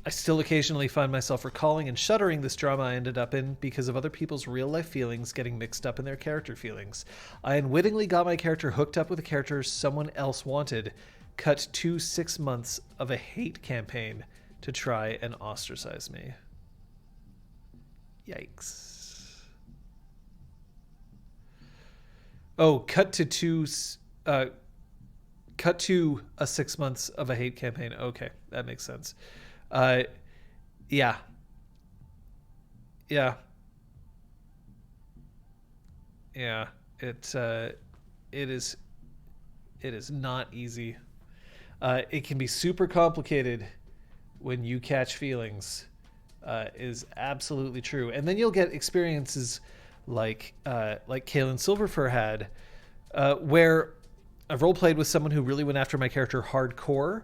I still occasionally find myself recalling and shuddering this drama I ended up in because of other people's real-life feelings getting mixed up in their character feelings. I unwittingly got my character hooked up with a character someone else wanted. Cut to 6 months of a hate campaign to try and ostracize me. Yikes. Oh, cut to a 6 months of a hate campaign. Okay, that makes sense. Yeah. Yeah. Yeah. It is not easy. It can be super complicated when you catch feelings, is absolutely true. And then you'll get experiences like Kaylin Silverfur had, where I've role-played with someone who really went after my character hardcore.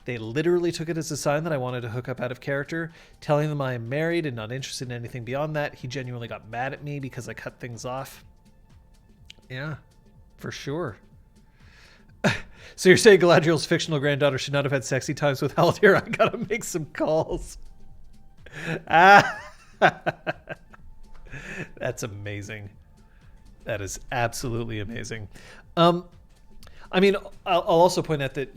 They literally took it as a sign that I wanted to hook up out of character, telling them I am married and not interested in anything beyond that. He genuinely got mad at me because I cut things off. Yeah, for sure. So you're saying Galadriel's fictional granddaughter should not have had sexy times with Haldir? I gotta make some calls. That's amazing. That is absolutely amazing. I mean, I'll also point out that,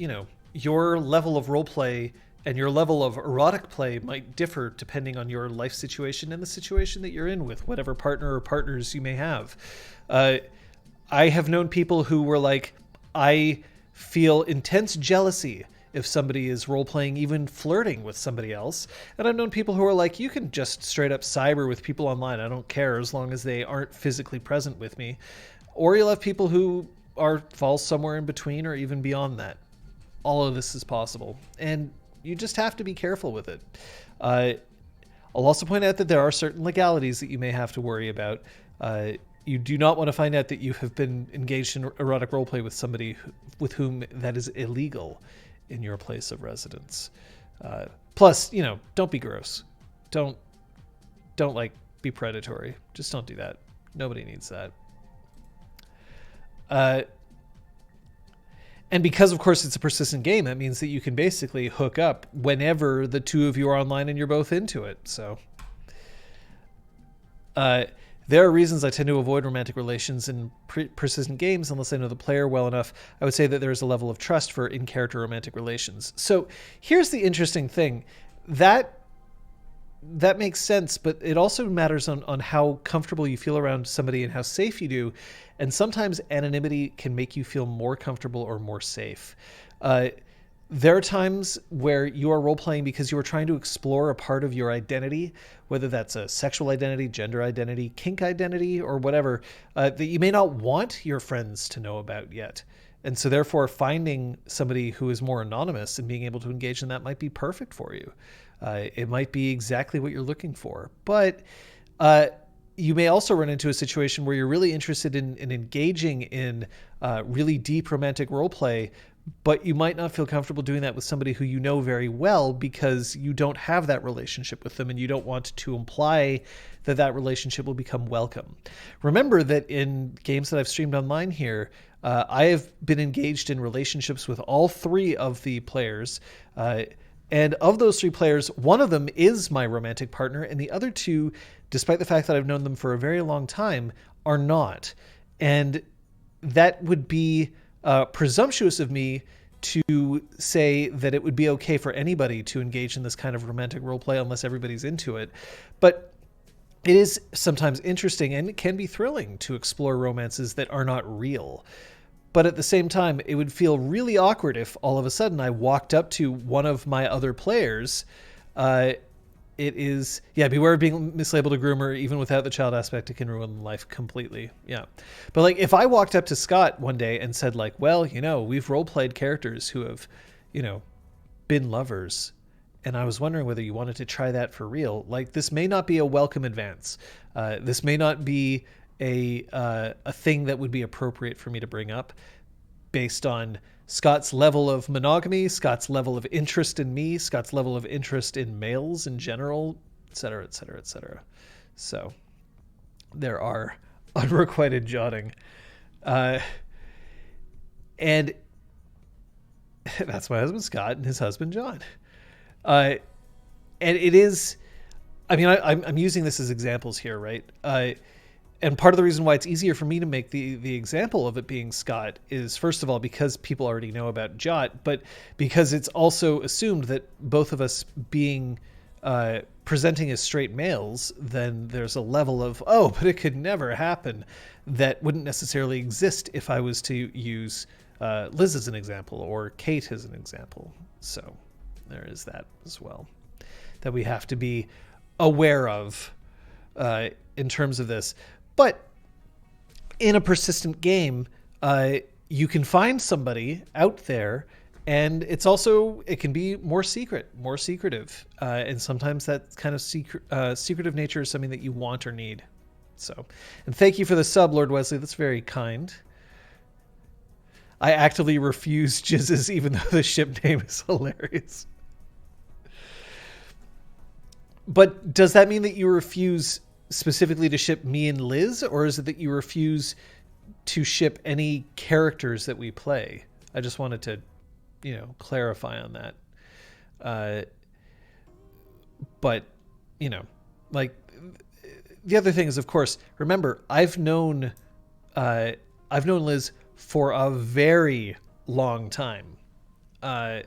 your level of role play and your level of erotic play might differ depending on your life situation and the situation that you're in with whatever partner or partners you may have. I have known people who were like, I feel intense jealousy if somebody is role-playing, even flirting with somebody else. And I've known people who are like, you can just straight up cyber with people online. I don't care as long as they aren't physically present with me. Or you'll have people who fall somewhere in between or even beyond that. All of this is possible. And you just have to be careful with it. I'll also point out that there are certain legalities that you may have to worry about. You do not want to find out that you have been engaged in erotic roleplay with somebody with whom that is illegal in your place of residence. Plus, don't be gross. Don't be predatory. Just don't do that. Nobody needs that. And because, of course, it's a persistent game, that means that you can basically hook up whenever the two of you are online and you're both into it. So there are reasons I tend to avoid romantic relations in persistent games unless I know the player well enough. I would say that there is a level of trust for in-character romantic relations. So here's the interesting thing. That makes sense, but it also matters on how comfortable you feel around somebody and how safe you do. And sometimes anonymity can make you feel more comfortable or more safe. There are times where you are role-playing because you are trying to explore a part of your identity, whether that's a sexual identity, gender identity, kink identity, or whatever, that you may not want your friends to know about yet. And so therefore finding somebody who is more anonymous and being able to engage in that might be perfect for you. It might be exactly what you're looking for. But you may also run into a situation where you're really interested in engaging in really deep romantic role play, but you might not feel comfortable doing that with somebody who you know very well because you don't have that relationship with them and you don't want to imply that that relationship will become welcome. Remember that in games that I've streamed online here, I have been engaged in relationships with all three of the players. And of those three players, one of them is my romantic partner, and the other two, despite the fact that I've known them for a very long time, are not. And that would be presumptuous of me to say that it would be okay for anybody to engage in this kind of romantic roleplay unless everybody's into it. But it is sometimes interesting and it can be thrilling to explore romances that are not real. But at the same time, it would feel really awkward if all of a sudden I walked up to one of my other players. Beware of being mislabeled a groomer. Even without the child aspect, it can ruin life completely. Yeah. But like if I walked up to Scott one day and said like, well, we've role-played characters who have, been lovers. And I was wondering whether you wanted to try that for real. Like this may not be a welcome advance. This may not be a thing that would be appropriate for me to bring up based on Scott's level of monogamy, Scott's level of interest in me, Scott's level of interest in males in general, et cetera, et cetera, et cetera. So there are unrequited jotting. And that's my husband, Scott, and his husband, John. and it is. I mean, I'm using this as examples here, right? And part of the reason why it's easier for me to make the example of it being Scott is, first of all, because people already know about Jot, but because it's also assumed that both of us being presenting as straight males, then there's a level of, oh, but it could never happen, that wouldn't necessarily exist if I was to use Liz as an example or Kate as an example. So there is that as well that we have to be aware of in terms of this. But in a persistent game, you can find somebody out there, and it can be more secretive. And sometimes that kind of secretive nature is something that you want or need. So, and thank you for the sub, Lord Wesley. That's very kind. I actively refuse jizzes, even though the ship name is hilarious. But does that mean that you refuse specifically to ship me and Liz, or is it that you refuse to ship any characters that we play? I just wanted to, clarify on that. But, like, the other thing is, of course, remember, I've known Liz for a very long time. And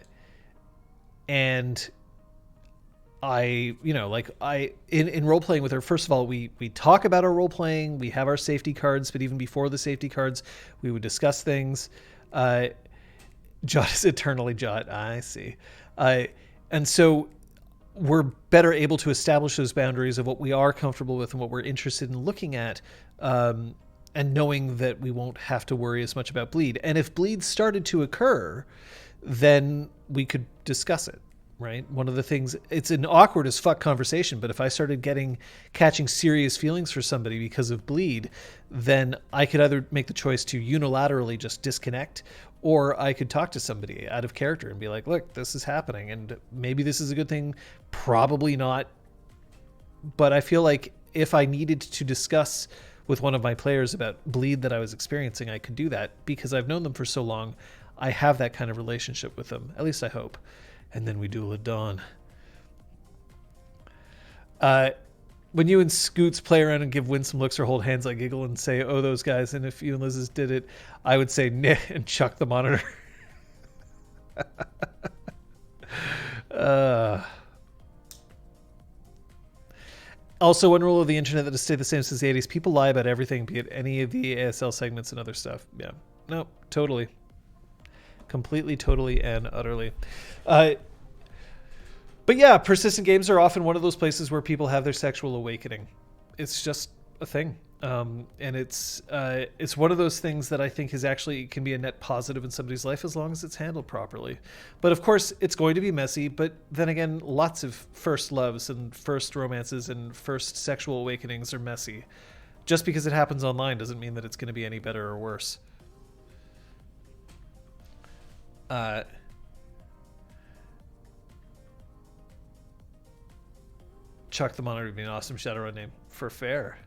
in role playing with her, first of all, we talk about our role playing, we have our safety cards, but even before the safety cards, we would discuss things. Jot is eternally Jot. I see. And so we're better able to establish those boundaries of what we are comfortable with and what we're interested in looking at, and knowing that we won't have to worry as much about bleed. And if bleed started to occur, then we could discuss it. Right. One of the things, it's an awkward as fuck conversation, but if I started catching serious feelings for somebody because of bleed, then I could either make the choice to unilaterally just disconnect, or I could talk to somebody out of character and be like, look, this is happening, and maybe this is a good thing. Probably not. But I feel like if I needed to discuss with one of my players about bleed that I was experiencing, I could do that because I've known them for so long. I have that kind of relationship with them. At least I hope. And then we duel at dawn. When you and Scoots play around and give winsome looks or hold hands, I giggle and say, oh, those guys. And if you and Liz's did it, I would say, nah, and chuck the monitor. Also, one rule of the internet that has stayed the same since the 80s, people lie about everything, be it any of the ASL segments and other stuff. Yeah. No, totally. Completely, totally, and utterly. But yeah, persistent games are often one of those places where people have their sexual awakening. It's just a thing. And it's one of those things that I think can be a net positive in somebody's life as long as it's handled properly. But of course, it's going to be messy. But then again, lots of first loves and first romances and first sexual awakenings are messy. Just because it happens online doesn't mean that it's going to be any better or worse. Chuck the Monitor would be an awesome Shadowrun name for fair.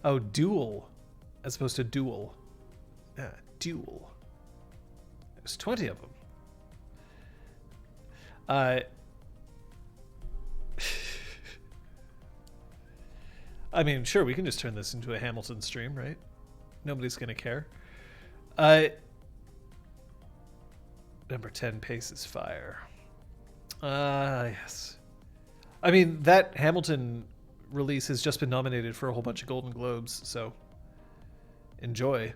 Oh, duel as opposed to duel. Duel. There's 20 of them. I mean, sure, we can just turn this into a Hamilton stream, right? Nobody's going to care. Number 10, Paces Fire. Yes. I mean, that Hamilton release has just been nominated for a whole bunch of Golden Globes, so enjoy.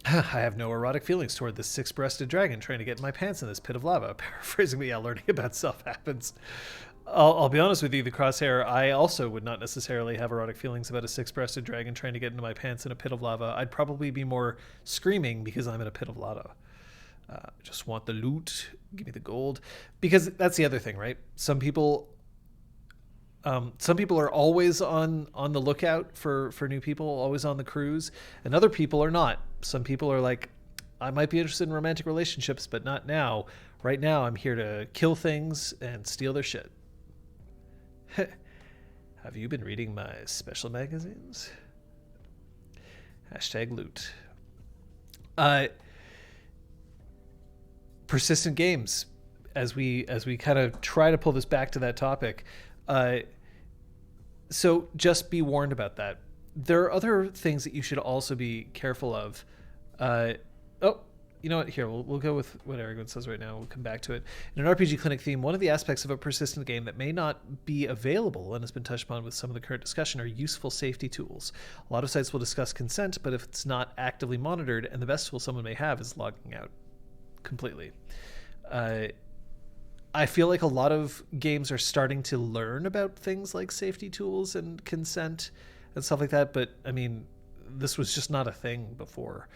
I have no erotic feelings toward this six-breasted dragon trying to get in my pants in this pit of lava. Paraphrasing me, yeah, learning about self happens. I'll be honest with you, the Crosshair, I also would not necessarily have erotic feelings about a six-breasted dragon trying to get into my pants in a pit of lava. I'd probably be more screaming because I'm in a pit of lava. Just want the loot, give me the gold. Because that's the other thing, right? Some people are always on the lookout for new people, always on the cruise, and other people are not. Some people are like, I might be interested in romantic relationships, but not now. Right now, I'm here to kill things and steal their shit. Have you been reading my special magazines? Hashtag loot. Persistent games. As we kind of try to pull this back to that topic, so just be warned about that. There are other things that you should also be careful of. You know what? Here, we'll go with what Aragon says right now. We'll come back to it. In an RPG Clinic theme, one of the aspects of a persistent game that may not be available and has been touched upon with some of the current discussion are useful safety tools. A lot of sites will discuss consent, but if it's not actively monitored, and the best tool someone may have is logging out completely. I feel like a lot of games are starting to learn about things like safety tools and consent and stuff like that, but I mean, this was just not a thing before.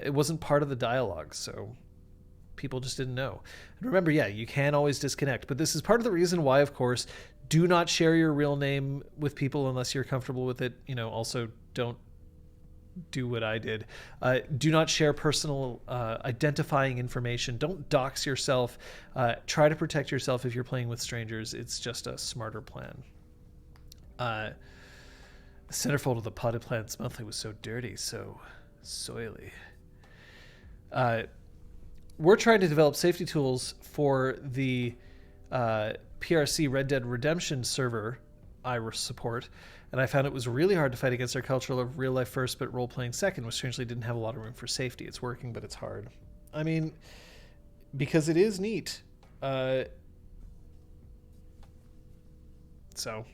It wasn't part of the dialogue, so people just didn't know. And remember, yeah, you can always disconnect, but this is part of the reason why, of course, do not share your real name with people unless you're comfortable with it. You know, also don't do what I did. Do not share personal identifying information. Don't dox yourself. Try to protect yourself if you're playing with strangers. It's just a smarter plan. The centerfold of the potted plants monthly was so dirty, so soily. We're trying to develop safety tools for the PRC Red Dead Redemption server I support, and I found it was really hard to fight against our culture of real life first but role playing second, which strangely didn't have a lot of room for safety. It's working, but it's hard. I mean, because it is neat. So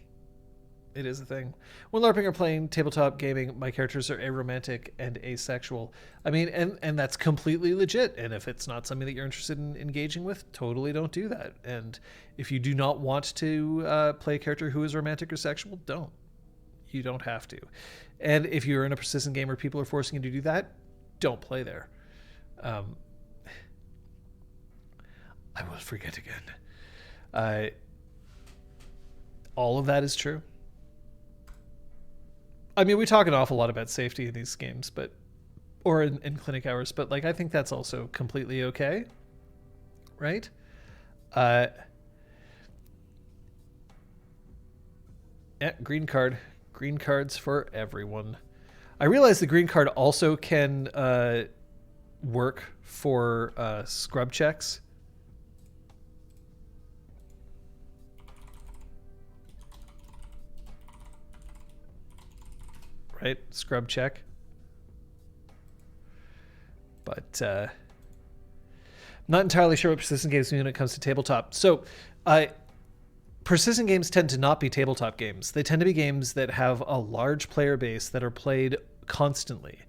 it is a thing. When LARPing or playing tabletop gaming, my characters are aromantic and asexual. I mean, and that's completely legit. And if it's not something that you're interested in engaging with, totally don't do that. And if you do not want to play a character who is romantic or sexual, don't. You don't have to. And if you're in a persistent game where people are forcing you to do that, don't play there. I will forget again. All of that is true. I mean, we talk an awful lot about safety in these games, or in clinic hours, but like I think that's also completely okay, right? Yeah, green cards for everyone. I realize the green card also can work for scrub checks. Right? Scrub check. But not entirely sure what persistent games mean when it comes to tabletop. So persistent games tend to not be tabletop games. They tend to be games that have a large player base that are played constantly,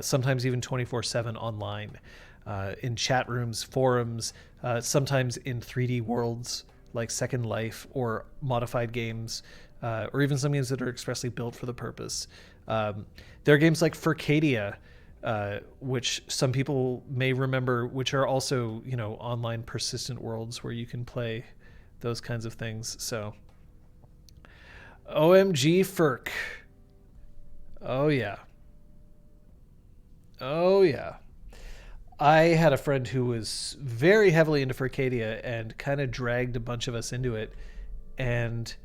sometimes even 24/7 online, in chat rooms, forums, sometimes in 3D worlds like Second Life or modified games, or even some games that are expressly built for the purpose. There are games like Furcadia, which some people may remember, which are also, you know, online persistent worlds where you can play those kinds of things. So, OMG Furk. Oh yeah. Oh yeah. I had a friend who was very heavily into Furcadia and kind of dragged a bunch of us into it. And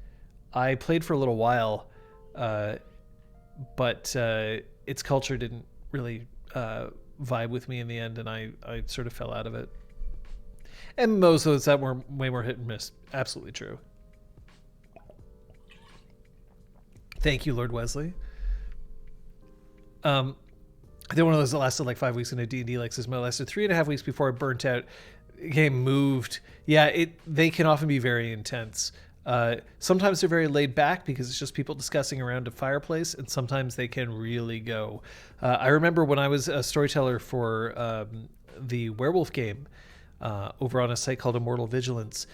I played for a little while, but its culture didn't really vibe with me in the end, and I sort of fell out of it. And most of those that were way more hit and miss. Absolutely true. Thank you, Lord Wesley. I did one of those that lasted like 5 weeks in a D&D like Sismo. It lasted 3.5 weeks before I burnt out. The game moved. Yeah, they can often be very intense. Sometimes they're very laid back because it's just people discussing around a fireplace, and sometimes they can really go. I remember when I was a storyteller for the werewolf game over on a site called Immortal Vigilance,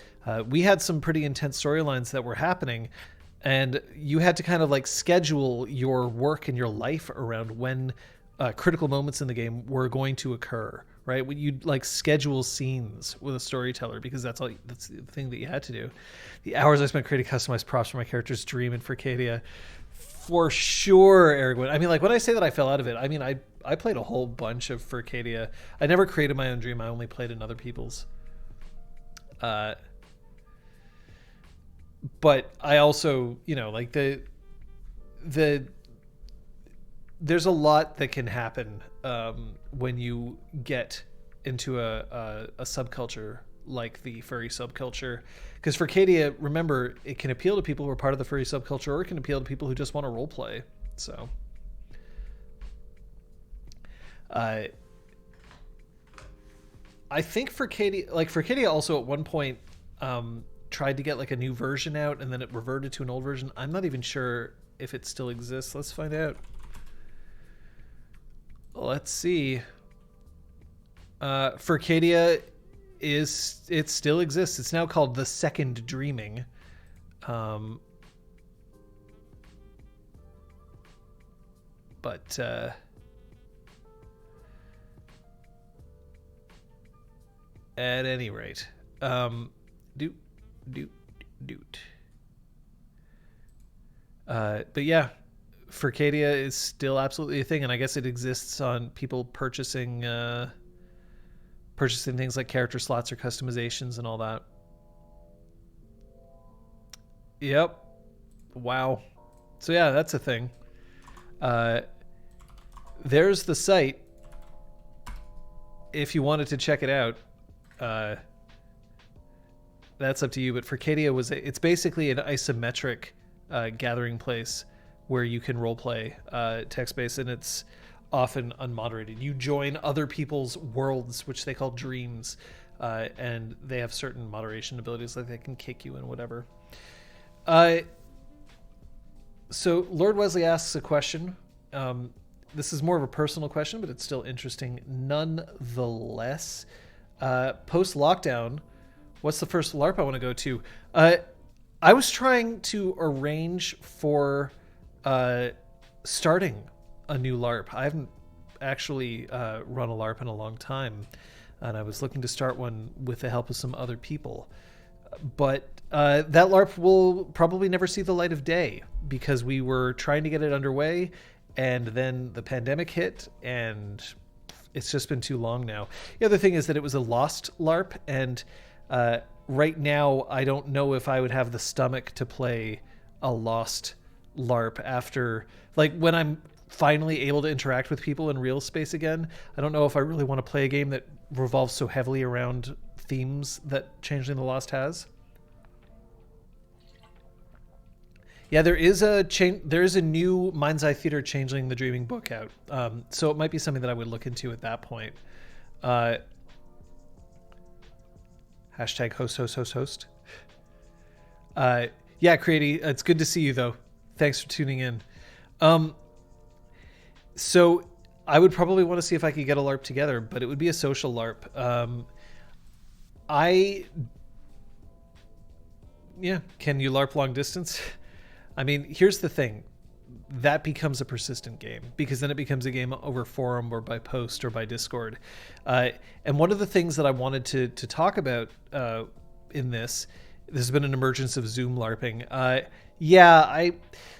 we had some pretty intense storylines that were happening, and you had to kind of like schedule your work and your life around when critical moments in the game were going to occur. Right, when you'd like schedule scenes with a storyteller, because that's the thing that you had to do. The hours I spent creating customized props for my character's dream in Furcadia, for sure, Aragorn. I mean, like when I say that I fell out of it, I mean I played a whole bunch of Furcadia. I never created my own dream. I only played in other people's. but I also, you know, like the there's a lot that can happen when you get into a subculture like the furry subculture. Because for Cadia, remember, it can appeal to people who are part of the furry subculture, or it can appeal to people who just want to role play. So, I think for Cadia also at one point tried to get like a new version out, and then it reverted to an old version. I'm not even sure if it still exists. Let's find out. Let's see. For Cadia, it still exists. It's now called The Second Dreaming. But at any rate, doot. But yeah, Furcadia is still absolutely a thing, and I guess it exists on people purchasing things like character slots or customizations and all that. Yep. Wow. So yeah, that's a thing. There's the site if you wanted to check it out. That's up to you, but Furcadia it's basically an isometric gathering place where you can roleplay text-based, and it's often unmoderated. You join other people's worlds, which they call dreams, and they have certain moderation abilities, like they can kick you and whatever. So Lord Wesley asks a question. This is more of a personal question, but it's still interesting nonetheless. Post-lockdown, what's the first LARP I want to go to? I was trying to arrange for starting a new LARP. I haven't actually run a LARP in a long time, and I was looking to start one with the help of some other people. But that LARP will probably never see the light of day because we were trying to get it underway, and then the pandemic hit, and it's just been too long now. The other thing is that it was a lost LARP, and right now I don't know if I would have the stomach to play a lost LARP after, like, when I'm finally able to interact with people in real space again. I don't know if I really want to play a game that revolves so heavily around themes that Changeling the Lost has. Yeah, there is a new Mind's Eye Theater Changeling the Dreaming book out, so it might be something that I would look into at that point. Hashtag host. Yeah, Creaty, it's good to see you though. Thanks for tuning in. So I would probably want to see if I could get a LARP together, but it would be a social LARP. Can you LARP long distance? I mean, here's the thing. That becomes a persistent game, because then it becomes a game over forum or by post or by Discord. And one of the things that I wanted to talk about in this, there's been an emergence of Zoom LARPing.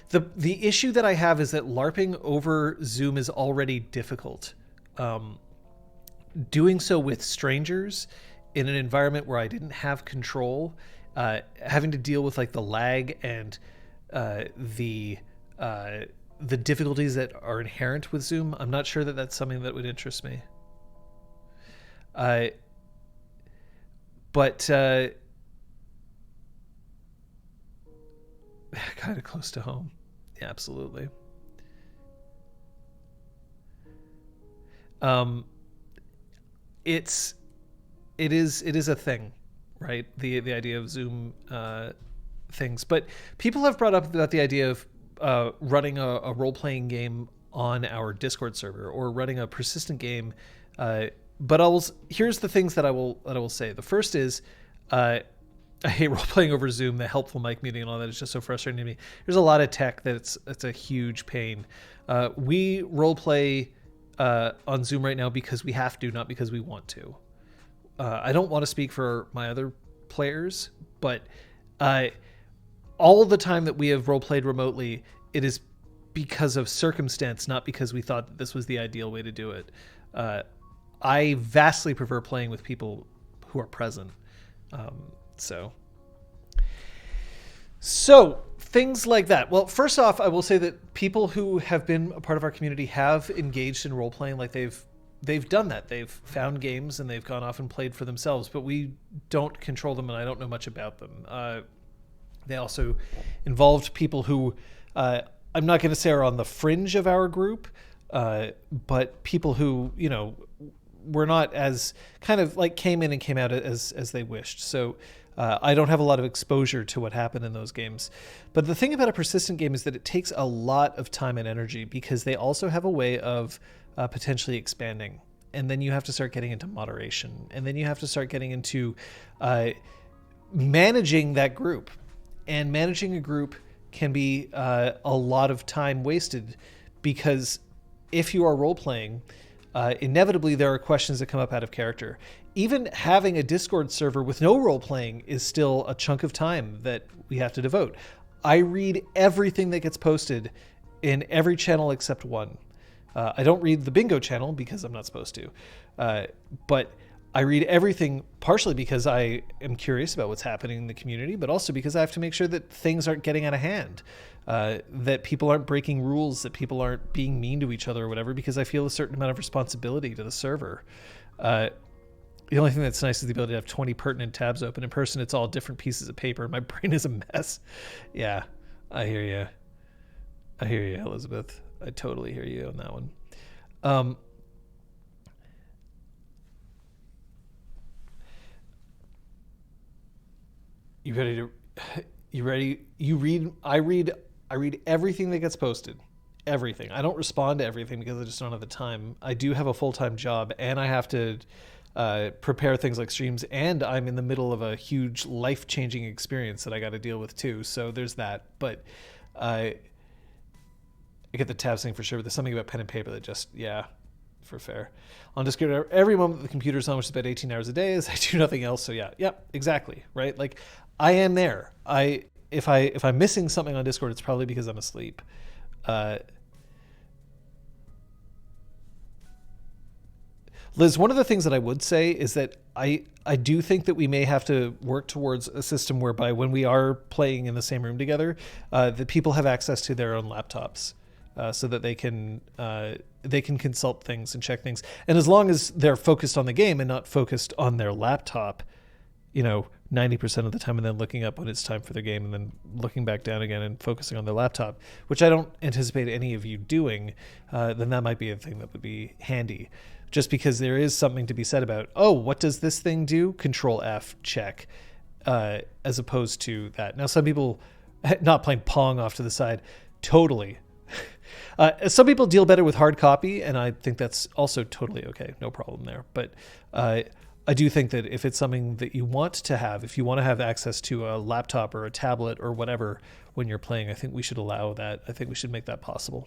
The issue that I have is that LARPing over Zoom is already difficult. Doing so with strangers in an environment where I didn't have control, having to deal with like the lag and the difficulties that are inherent with Zoom, I'm not sure that that's something that would interest me. But kind of close to home. Yeah, absolutely. It is a thing, right? The idea of Zoom things, but people have brought up about the idea of running a role-playing game on our Discord server, or running a persistent game. But here's the things that I will say. The first is, I hate role-playing over Zoom. The helpful mic muting and all that is just so frustrating to me. There's a lot of tech that it's a huge pain. We role-play on Zoom right now because we have to, not because we want to. I don't want to speak for my other players, but all the time that we have role-played remotely, it is because of circumstance, not because we thought that this was the ideal way to do it. I vastly prefer playing with people who are present. So So things like that. Well, first off, I will say that people who have been a part of our community have engaged in role playing. Like they've done that. They've found games and they've gone off and played for themselves. But we don't control them, and I don't know much about them. They also involved people who I'm not going to say are on the fringe of our group, but people who were not as kind of like came in and came out as they wished. So. I don't have a lot of exposure to what happened in those games. But the thing about a persistent game is that it takes a lot of time and energy because they also have a way of potentially expanding. And then you have to start getting into moderation. And then you have to start getting into managing that group. And managing a group can be a lot of time wasted because if you are role-playing, inevitably there are questions that come up out of character. Even having a Discord server with no role playing is still a chunk of time that we have to devote. I read everything that gets posted in every channel except one. I don't read the bingo channel because I'm not supposed to. But I read everything partially because I am curious about what's happening in the community, but also because I have to make sure that things aren't getting out of hand, that people aren't breaking rules, that people aren't being mean to each other or whatever, because I feel a certain amount of responsibility to the server. The only thing that's nice is the ability to have 20 pertinent tabs open. In person, it's all different pieces of paper. My brain is a mess. Yeah, I hear you. I hear you, Elizabeth. I totally hear you on that one. You ready to? You ready? You read? I read everything that gets posted. Everything. I don't respond to everything because I just don't have the time. I do have a full-time job, and I have to prepare things like streams, and I'm in the middle of a huge life-changing experience that I got to deal with too. So there's that. But I get the tabs thing for sure. But there's something about pen and paper that just for fair. On Discord, every moment the computer's on, which is about 18 hours a day, is I do nothing else. So yeah, exactly, right? Like I am there. If I'm missing something on Discord, it's probably because I'm asleep. Liz, one of the things that I would say is that I do think that we may have to work towards a system whereby when we are playing in the same room together, that people have access to their own laptops, so that they can consult things and check things. And as long as they're focused on the game and not focused on their laptop, 90% of the time, and then looking up when it's time for their game and then looking back down again and focusing on their laptop, which I don't anticipate any of you doing, then that might be a thing that would be handy. Just because there is something to be said about, what does this thing do? Control F, check, as opposed to that. Now, some people not playing Pong off to the side, totally. Some people deal better with hard copy, and I think that's also totally okay. No problem there. But I do think that if it's something that you want to have, if you want to have access to a laptop or a tablet or whatever when you're playing, I think we should allow that. I think we should make that possible.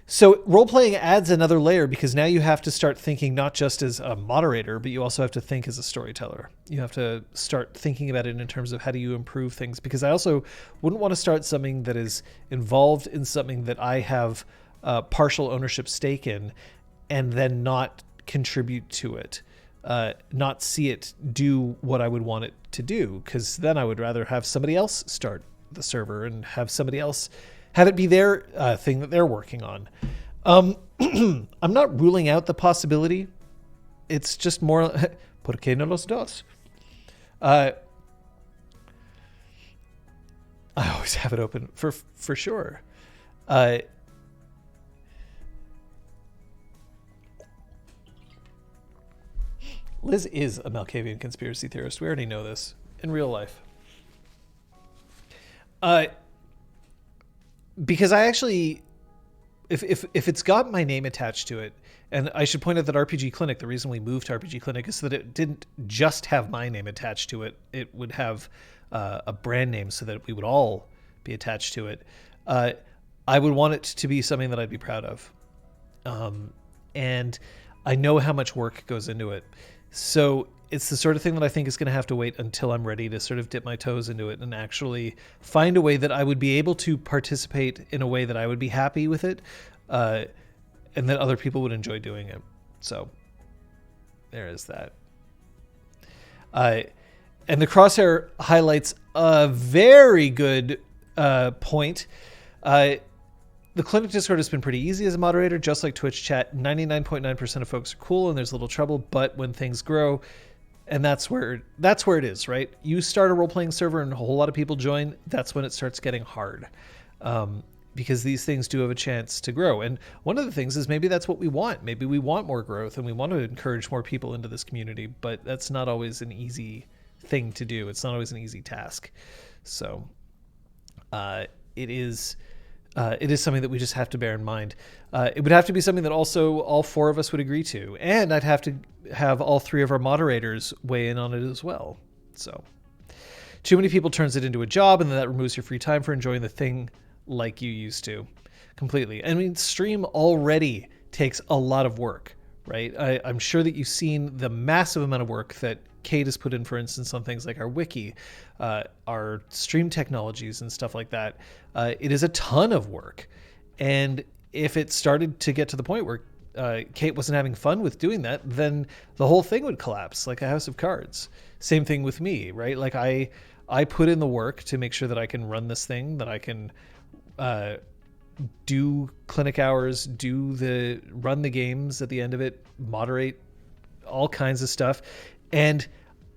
So role-playing adds another layer because now you have to start thinking not just as a moderator, but you also have to think as a storyteller. You have to start thinking about it in terms of how do you improve things, because I also wouldn't want to start something that is involved in something that I have partial ownership stake in and then not contribute to it, not see it do what I would want it to do, because then I would rather have somebody else start the server and have somebody else have it be their thing that they're working on. I'm not ruling out the possibility. It's just more, ¿por qué no los dos? I always have it open for sure. Liz is a Malkavian conspiracy theorist. We already know this in real life. Because I actually, if it's got my name attached to it, and I should point out that RPGClinic, the reason we moved to RPGClinic is so that it didn't just have my name attached to it. It would have a brand name so that we would all be attached to it. I would want it to be something that I'd be proud of. And I know how much work goes into it. So it's the sort of thing that I think is going to have to wait until I'm ready to sort of dip my toes into it and actually find a way that I would be able to participate in a way that I would be happy with it, and that other people would enjoy doing it. So there is that. And the crosshair highlights a very good point. The Clinic Discord has been pretty easy as a moderator, just like Twitch chat. 99.9% of folks are cool and there's little trouble, but when things grow, and that's where it is, right? You start a role-playing server and a whole lot of people join, that's when it starts getting hard. Because these things do have a chance to grow. And one of the things is maybe that's what we want. Maybe we want more growth and we want to encourage more people into this community, but that's not always an easy thing to do. It's not always an easy task. So it is something that we just have to bear in mind. It would have to be something that also all four of us would agree to. And I'd have to have all three of our moderators weigh in on it as well. So too many people turns it into a job, and then that removes your free time for enjoying the thing like you used to. Completely. I mean, stream already takes a lot of work, right? I'm sure that you've seen the massive amount of work that Kate has put in, for instance, on things like our wiki, our stream technologies and stuff like that. It is a ton of work. And if it started to get to the point where Kate wasn't having fun with doing that, then the whole thing would collapse like a house of cards. Same thing with me, right? Like I put in the work to make sure that I can run this thing, that I can do clinic hours, run the games at the end of it, moderate all kinds of stuff. And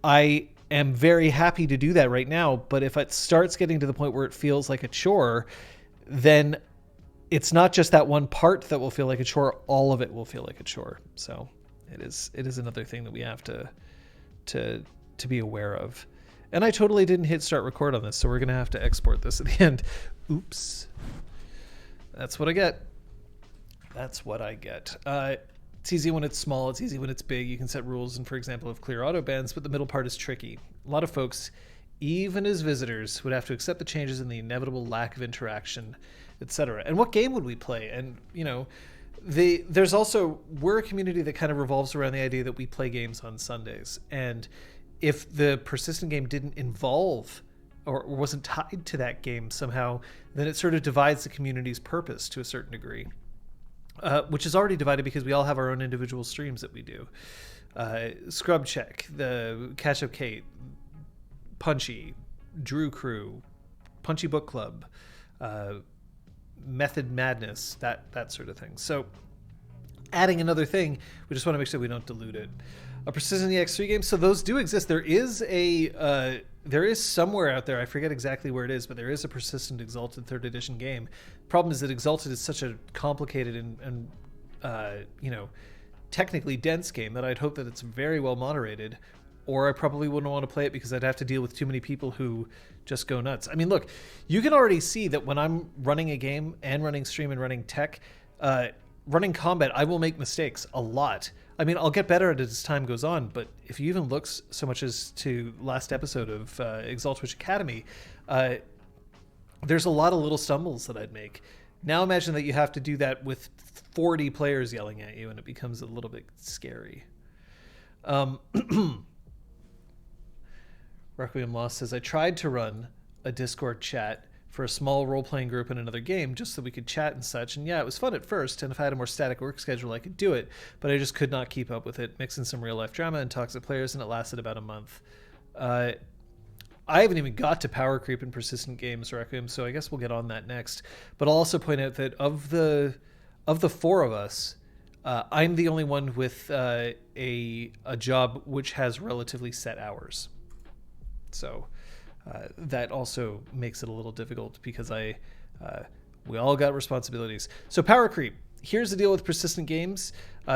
I am very happy to do that right now. But if it starts getting to the point where it feels like a chore, then it's not just that one part that will feel like a chore. All of it will feel like a chore. So it is another thing that we have to be aware of. And I totally didn't hit start record on this, so we're going to have to export this at the end. Oops. That's what I get. That's what I get. It's easy when it's small. It's easy when it's big. You can set rules and, for example, have clear auto bans, but the middle part is tricky. A lot of folks, even as visitors, would have to accept the changes and the inevitable lack of interaction, etc. And what game would we play? And, you know, there's also, we're a community that kind of revolves around the idea that we play games on Sundays. And if the persistent game didn't involve or wasn't tied to that game somehow, then it sort of divides the community's purpose to a certain degree, which is already divided because we all have our own individual streams that we do. Scrub Check, the Catch Up Kate, Punchy, Drew Crew, Punchy Book Club, Method Madness, that sort of thing. So adding another thing, we just want to make sure we don't dilute it. A Persistent EX3 game, so those do exist. There is somewhere out there, I forget exactly where it is, but there is a Persistent Exalted 3rd Edition game. Problem is that Exalted is such a complicated and technically dense game that I'd hope that it's very well moderated, or I probably wouldn't want to play it because I'd have to deal with too many people who just go nuts. I mean, look, you can already see that when I'm running a game and running stream and running tech, running combat, I will make mistakes a lot. I mean, I'll get better at it as time goes on, but if you even look so much as to last episode of Exalt Twitch Academy, there's a lot of little stumbles that I'd make. Now imagine that you have to do that with 40 players yelling at you, and it becomes a little bit scary. Requiem Lost says, I tried to run a Discord chat for a small role-playing group in another game just so we could chat and such, and yeah, it was fun at first, and if I had a more static work schedule I could do it, but I just could not keep up with it, mixing some real-life drama and toxic players, and it lasted about a month. I haven't even got to power creep in persistent games, Requiem, so I guess we'll get on that next. But I'll also point out that of the four of us, I'm the only one with a job which has relatively set hours. So that also makes it a little difficult because we all got responsibilities. So power creep. Here's the deal with persistent games.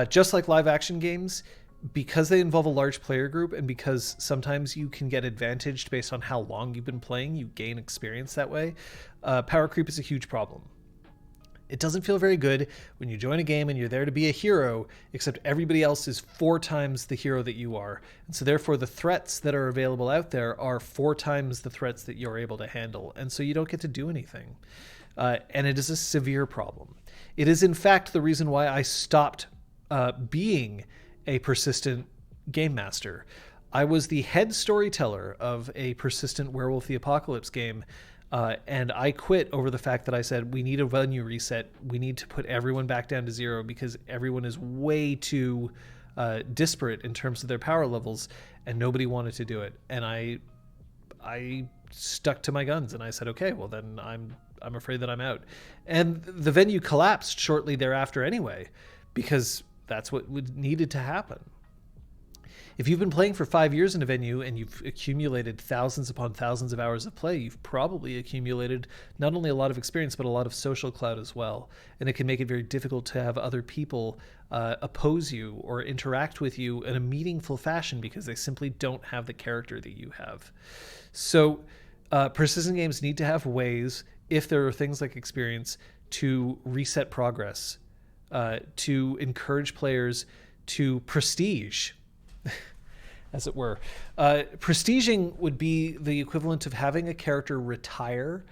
Just like live action games, because they involve a large player group and because sometimes you can get advantaged based on how long you've been playing, you gain experience that way, power creep is a huge problem. It doesn't feel very good when you join a game and you're there to be a hero, except everybody else is 4 times the hero that you are. And so therefore the threats that are available out there are 4 times the threats that you're able to handle. And so you don't get to do anything. And it is a severe problem. It is in fact the reason why I stopped being a persistent game master. I was the head storyteller of a persistent Werewolf the Apocalypse game. And I quit over the fact that I said, we need a venue reset. We need to put everyone back down to 0 because everyone is way too disparate in terms of their power levels, and nobody wanted to do it. And I I stuck to my guns and I said, okay, well then I'm afraid that I'm out. And the venue collapsed shortly thereafter anyway, because that's what needed to happen. If you've been playing for 5 years in a venue and you've accumulated thousands upon thousands of hours of play, you've probably accumulated not only a lot of experience, but a lot of social clout as well. And it can make it very difficult to have other people oppose you or interact with you in a meaningful fashion because they simply don't have the character that you have. So persistent games need to have ways, if there are things like experience, to reset progress, to encourage players to prestige, as it were. Prestiging would be the equivalent of having a character retire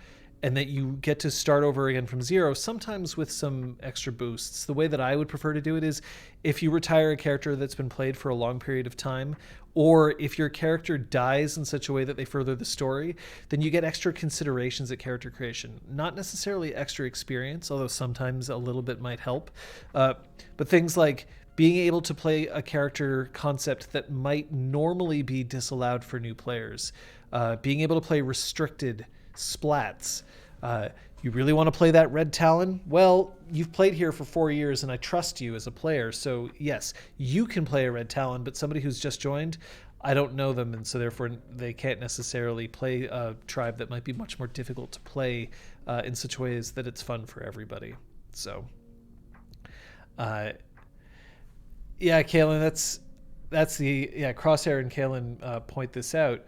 and that you get to start over again from zero, sometimes with some extra boosts. The way that I would prefer to do it is if you retire a character that's been played for a long period of time, or if your character dies in such a way that they further the story, then you get extra considerations at character creation. Not necessarily extra experience, although sometimes a little bit might help. But things like being able to play a character concept that might normally be disallowed for new players. Being able to play restricted splats. You really want to play that Red Talon? Well, you've played here for 4 years and I trust you as a player. So yes, you can play a Red Talon, but somebody who's just joined, I don't know them. And so therefore they can't necessarily play a tribe that might be much more difficult to play in such ways that it's fun for everybody. So, yeah, Kaylin, that's the Crosshair and Kaylin point this out.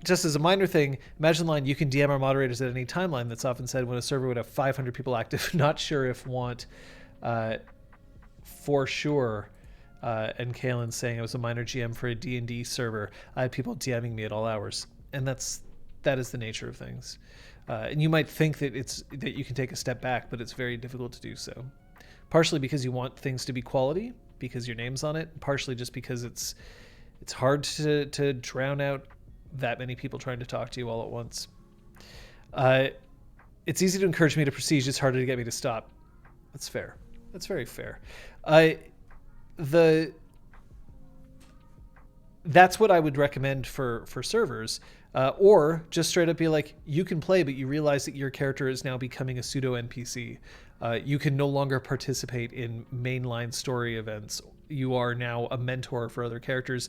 Just as a minor thing, imagine the line, you can DM our moderators at any timeline. That's often said when a server would have 500 people active. Not sure if want for sure. And Kaylin saying I was a minor GM for a D&D server. I had people DMing me at all hours, and that is the nature of things. And you might think that that you can take a step back, but it's very difficult to do so. Partially because you want things to be quality, because your name's on it. Partially just because it's hard to drown out that many people trying to talk to you all at once. It's easy to encourage me to prestige. It's harder to get me to stop. That's fair. That's very fair. That's what I would recommend for servers. Or just straight up be like, you can play, but you realize that your character is now becoming a pseudo NPC. You can no longer participate in mainline story events. You are now a mentor for other characters.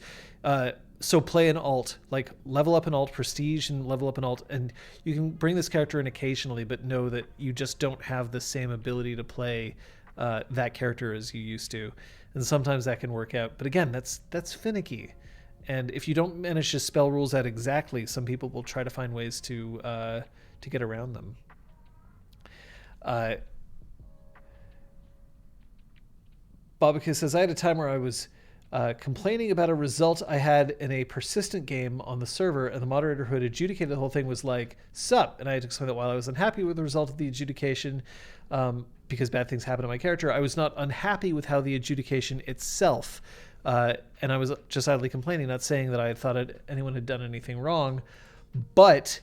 So play an alt, like level up an alt, prestige and level up an alt, and you can bring this character in occasionally, but know that you just don't have the same ability to play that character as you used to. And sometimes that can work out. But again, that's finicky. And if you don't manage to spell rules out exactly, some people will try to find ways to get around them. Bobicus says, I had a time where I was complaining about a result I had in a persistent game on the server, and the moderator who had adjudicated the whole thing was like, sup? And I had to explain that while I was unhappy with the result of the adjudication, because bad things happened to my character, I was not unhappy with how the adjudication itself. And I was just idly complaining, not saying that I had thought anyone had done anything wrong, but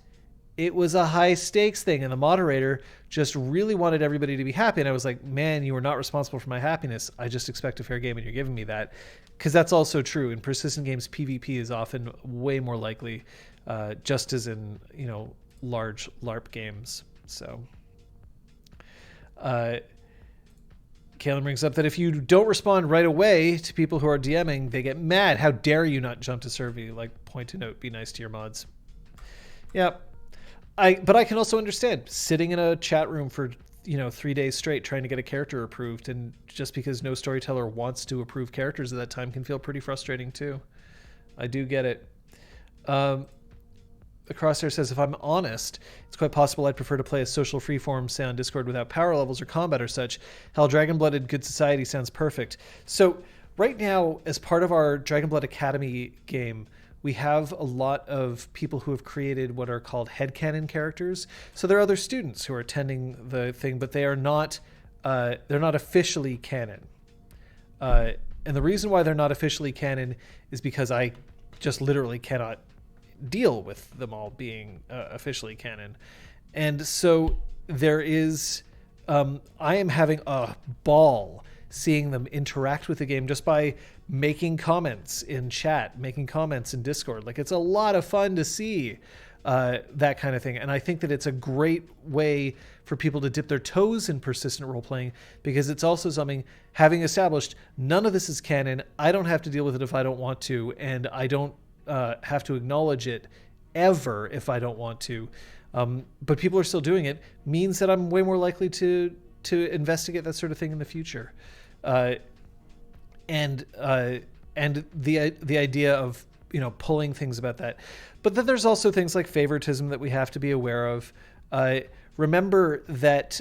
it was a high stakes thing, and the moderator just really wanted everybody to be happy. And I was like, man, you are not responsible for my happiness. I just expect a fair game, and you're giving me that. Because that's also true. In persistent games, PvP is often way more likely, just as in, large LARP games. So, Kaylin brings up that if you don't respond right away to people who are DMing, they get mad. How dare you not jump to survey? Like, point to note, be nice to your mods. Yeah. But I can also understand sitting in a chat room for 3 days straight trying to get a character approved, and just because no storyteller wants to approve characters at that time can feel pretty frustrating too. I do get it. The Crosshair says, if I'm honest, it's quite possible I'd prefer to play a social freeform, say on Discord, without power levels or combat or such. Hell, Dragon-Blooded Good Society sounds perfect. So right now, as part of our Dragonblood Academy game, we have a lot of people who have created what are called headcanon characters. So there are other students who are attending the thing, but they are not they're not officially canon. And the reason why they're not officially canon is because I just literally cannot deal with them all being officially canon. And so there is I am having a ball seeing them interact with the game just by making comments in chat, making comments in Discord. Like, it's a lot of fun to see that kind of thing. And I think that it's a great way for people to dip their toes in persistent role playing, because it's also something, having established none of this is canon, I don't have to deal with it if I don't want to, and I don't have to acknowledge it ever if I don't want to. But people are still doing it, means that I'm way more likely to investigate that sort of thing in the future. And the idea of, pulling things about that. But then there's also things like favoritism that we have to be aware of. Remember that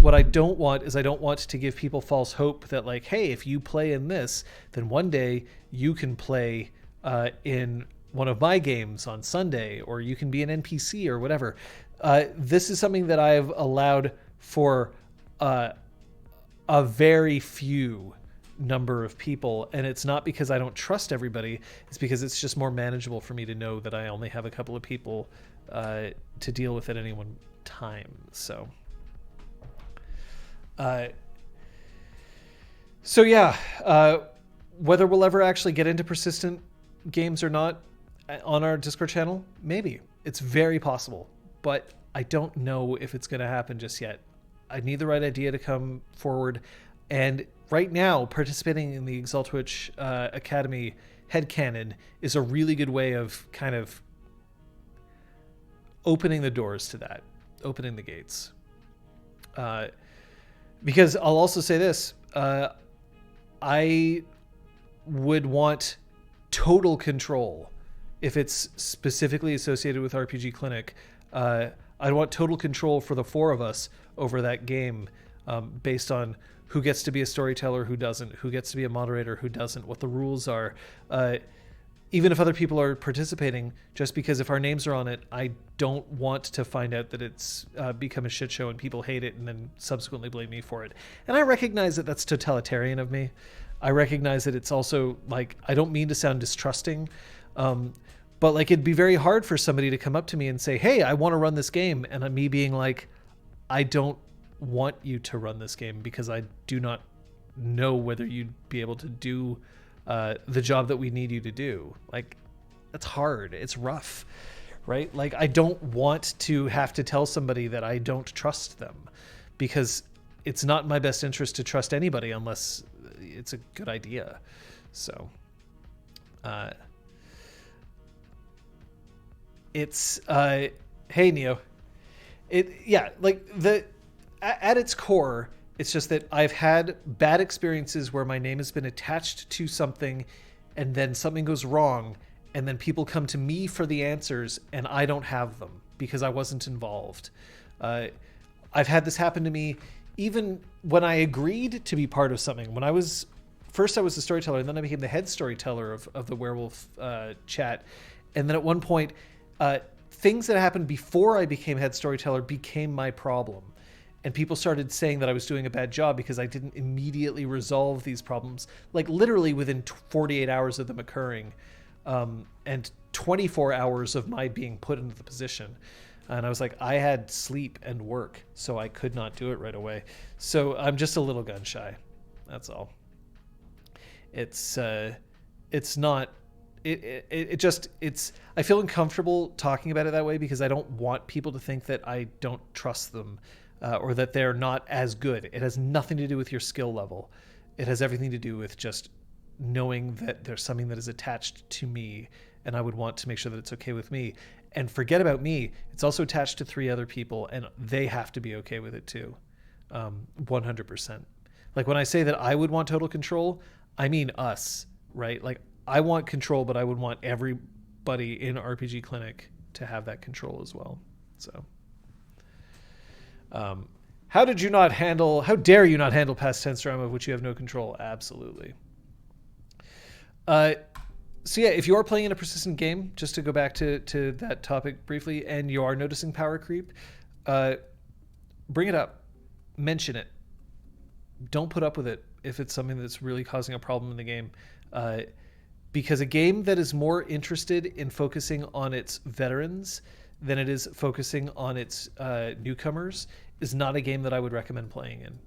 what I don't want is, I don't want to give people false hope that, like, hey, if you play in this, then one day you can play in one of my games on Sunday, or you can be an NPC or whatever. This is something that I've allowed for a very few number of people, and it's not because I don't trust everybody. It's because it's just more manageable for me to know that I only have a couple of people to deal with at any one time. So yeah, whether we'll ever actually get into persistent games or not on our Discord channel, maybe. It's very possible, but I don't know if it's going to happen just yet. I need the right idea to come forward. And right now, participating in the Exaltwitch Academy headcanon is a really good way of kind of opening the doors to that, opening the gates. Because I'll also say this, I would want total control if it's specifically associated with RPGClinic. I'd want total control for the four of us over that game, based on who gets to be a storyteller, who doesn't, who gets to be a moderator, who doesn't, what the rules are. Even if other people are participating, just because if our names are on it, I don't want to find out that it's become a shit show and people hate it and then subsequently blame me for it. And I recognize that that's totalitarian of me. I recognize that it's also, like, I don't mean to sound distrusting, but like, it'd be very hard for somebody to come up to me and say, hey, I want to run this game. And me being like, I don't want you to run this game because I do not know whether you'd be able to do the job that we need you to do. Like, that's hard. It's rough, right? Like, I don't want to have to tell somebody that I don't trust them, because it's not in my best interest to trust anybody unless it's a good idea. So, it's, hey, Neo. At its core, it's just that I've had bad experiences where my name has been attached to something and then something goes wrong, and then people come to me for the answers and I don't have them because I wasn't involved. I've had this happen to me even when I agreed to be part of something. When I was the storyteller, and then I became the head storyteller of the werewolf chat. And then at one point, things that happened before I became head storyteller became my problem. And people started saying that I was doing a bad job because I didn't immediately resolve these problems, like literally within 48 hours of them occurring, and 24 hours of my being put into the position. And I was like, I had sleep and work, so I could not do it right away. So I'm just a little gun shy. That's all. It's not, I feel uncomfortable talking about it that way because I don't want people to think that I don't trust them, or that they're not as good. It has nothing to do with your skill level. It has everything to do with just knowing that there's something that is attached to me, and I would want to make sure that it's okay with me. And forget about me, it's also attached to 3 other people, and they have to be okay with it too. 100%. Like, when I say that I would want total control, I mean us, right? Like, I want control, but I would want everybody in RPGClinic to have that control as well. So, how dare you not handle past tense drama of which you have no control? Absolutely. So yeah, if you are playing in a persistent game, just to go back to that topic briefly, and you are noticing power creep, bring it up, mention it. Don't put up with it if it's something that's really causing a problem in the game. Because a game that is more interested in focusing on its veterans than it is focusing on its newcomers is not a game that I would recommend playing in.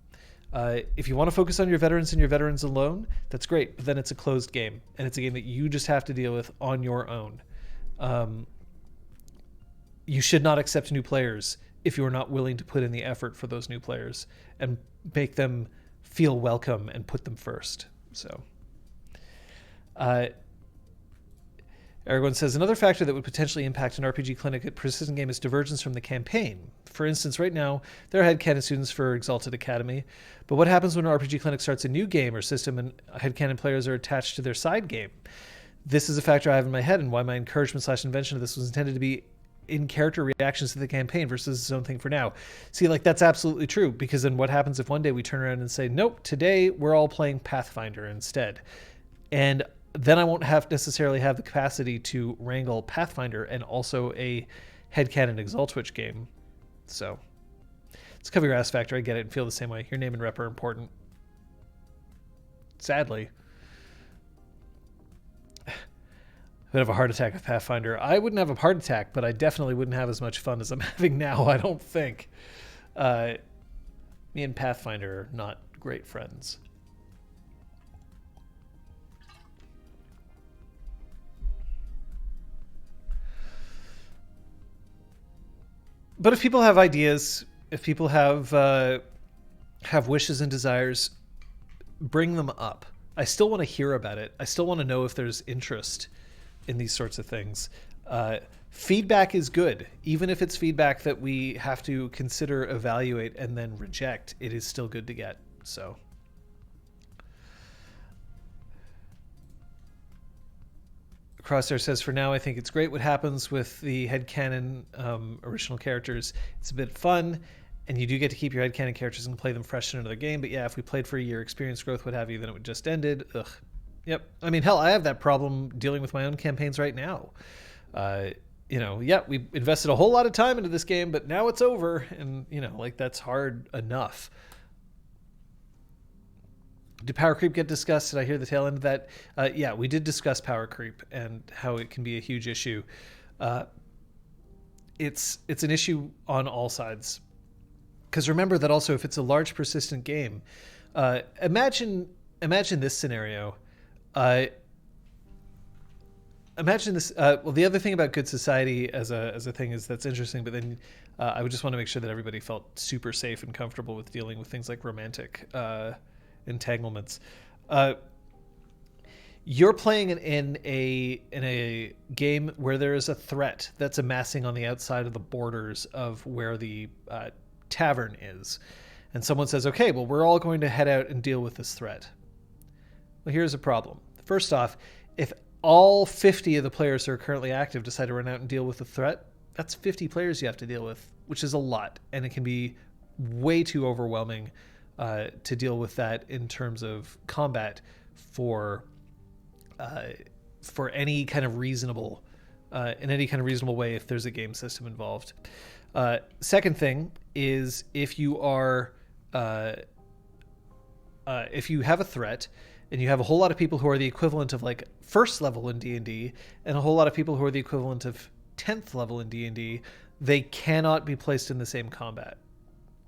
If you want to focus on your veterans and your veterans alone, that's great. But then it's a closed game, and it's a game that you just have to deal with on your own. You should not accept new players if you are not willing to put in the effort for those new players and make them feel welcome and put them first. So, Aragorn says, another factor that would potentially impact an RPG Clinic at Persistent Game is divergence from the campaign. For instance, right now, there are headcanon students for Exalted Academy, but what happens when an RPG Clinic starts a new game or system and headcanon players are attached to their side game? This is a factor I have in my head and why my encouragement/invention of this was intended to be in-character reactions to the campaign versus its own thing for now. See, like, that's absolutely true, because then what happens if one day we turn around and say, nope, today we're all playing Pathfinder instead? And then I won't necessarily have the capacity to wrangle Pathfinder and also a headcanon Exaltwitch game. So, it's cover your ass factor. I get it and feel the same way. Your name and rep are important. Sadly. I would have a heart attack with Pathfinder. I wouldn't have a heart attack, but I definitely wouldn't have as much fun as I'm having now, I don't think. Me and Pathfinder are not great friends. But if people have ideas, if people have wishes and desires, bring them up. I still want to hear about it. I still want to know if there's interest in these sorts of things. Feedback is good. Even if it's feedback that we have to consider, evaluate, and then reject, it is still good to get. So. Crosshair says, for now, I think it's great what happens with the headcanon original characters. It's a bit fun, and you do get to keep your headcanon characters and play them fresh in another game. But yeah, if we played for a year, experience growth, what have you, then it would just ended. Ugh. Yep. I mean, hell, I have that problem dealing with my own campaigns right now. Yeah, we invested a whole lot of time into this game, but now it's over. And, like, that's hard enough. Did power creep get discussed? Did I hear the tail end of that? Yeah, we did discuss power creep and how it can be a huge issue. It's an issue on all sides. Because remember that also, if it's a large persistent game, imagine this scenario. Imagine this. Well, the other thing about good society as a thing is that's interesting, but then I would just want to make sure that everybody felt super safe and comfortable with dealing with things like romantic entanglements. You're playing in a game where there is a threat that's amassing on the outside of the borders of where the tavern is, and someone says, okay, well, we're all going to head out and deal with this threat. Well, here's a problem. First off, if all 50 of the players who are currently active decide to run out and deal with the threat, that's 50 players you have to deal with, which is a lot, and it can be way too overwhelming to deal with that in terms of combat for any kind of reasonable in any kind of reasonable way if there's a game system involved. Second thing is if you have a threat and you have a whole lot of people who are the equivalent of like first level in D&D and a whole lot of people who are the equivalent of 10th level in D&D, they cannot be placed in the same combat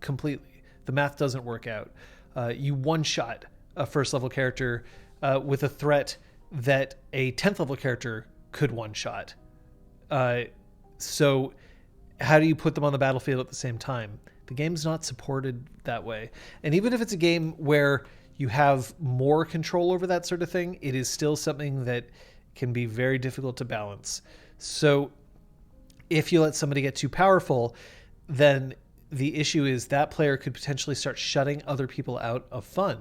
completely. The math doesn't work out. You one-shot a first level character with a threat that a 10th level character could one-shot. So how do you put them on the battlefield at the same time? The game's not supported that way. And even if it's a game where you have more control over that sort of thing, it is still something that can be very difficult to balance. So if you let somebody get too powerful, then the issue is that player could potentially start shutting other people out of fun,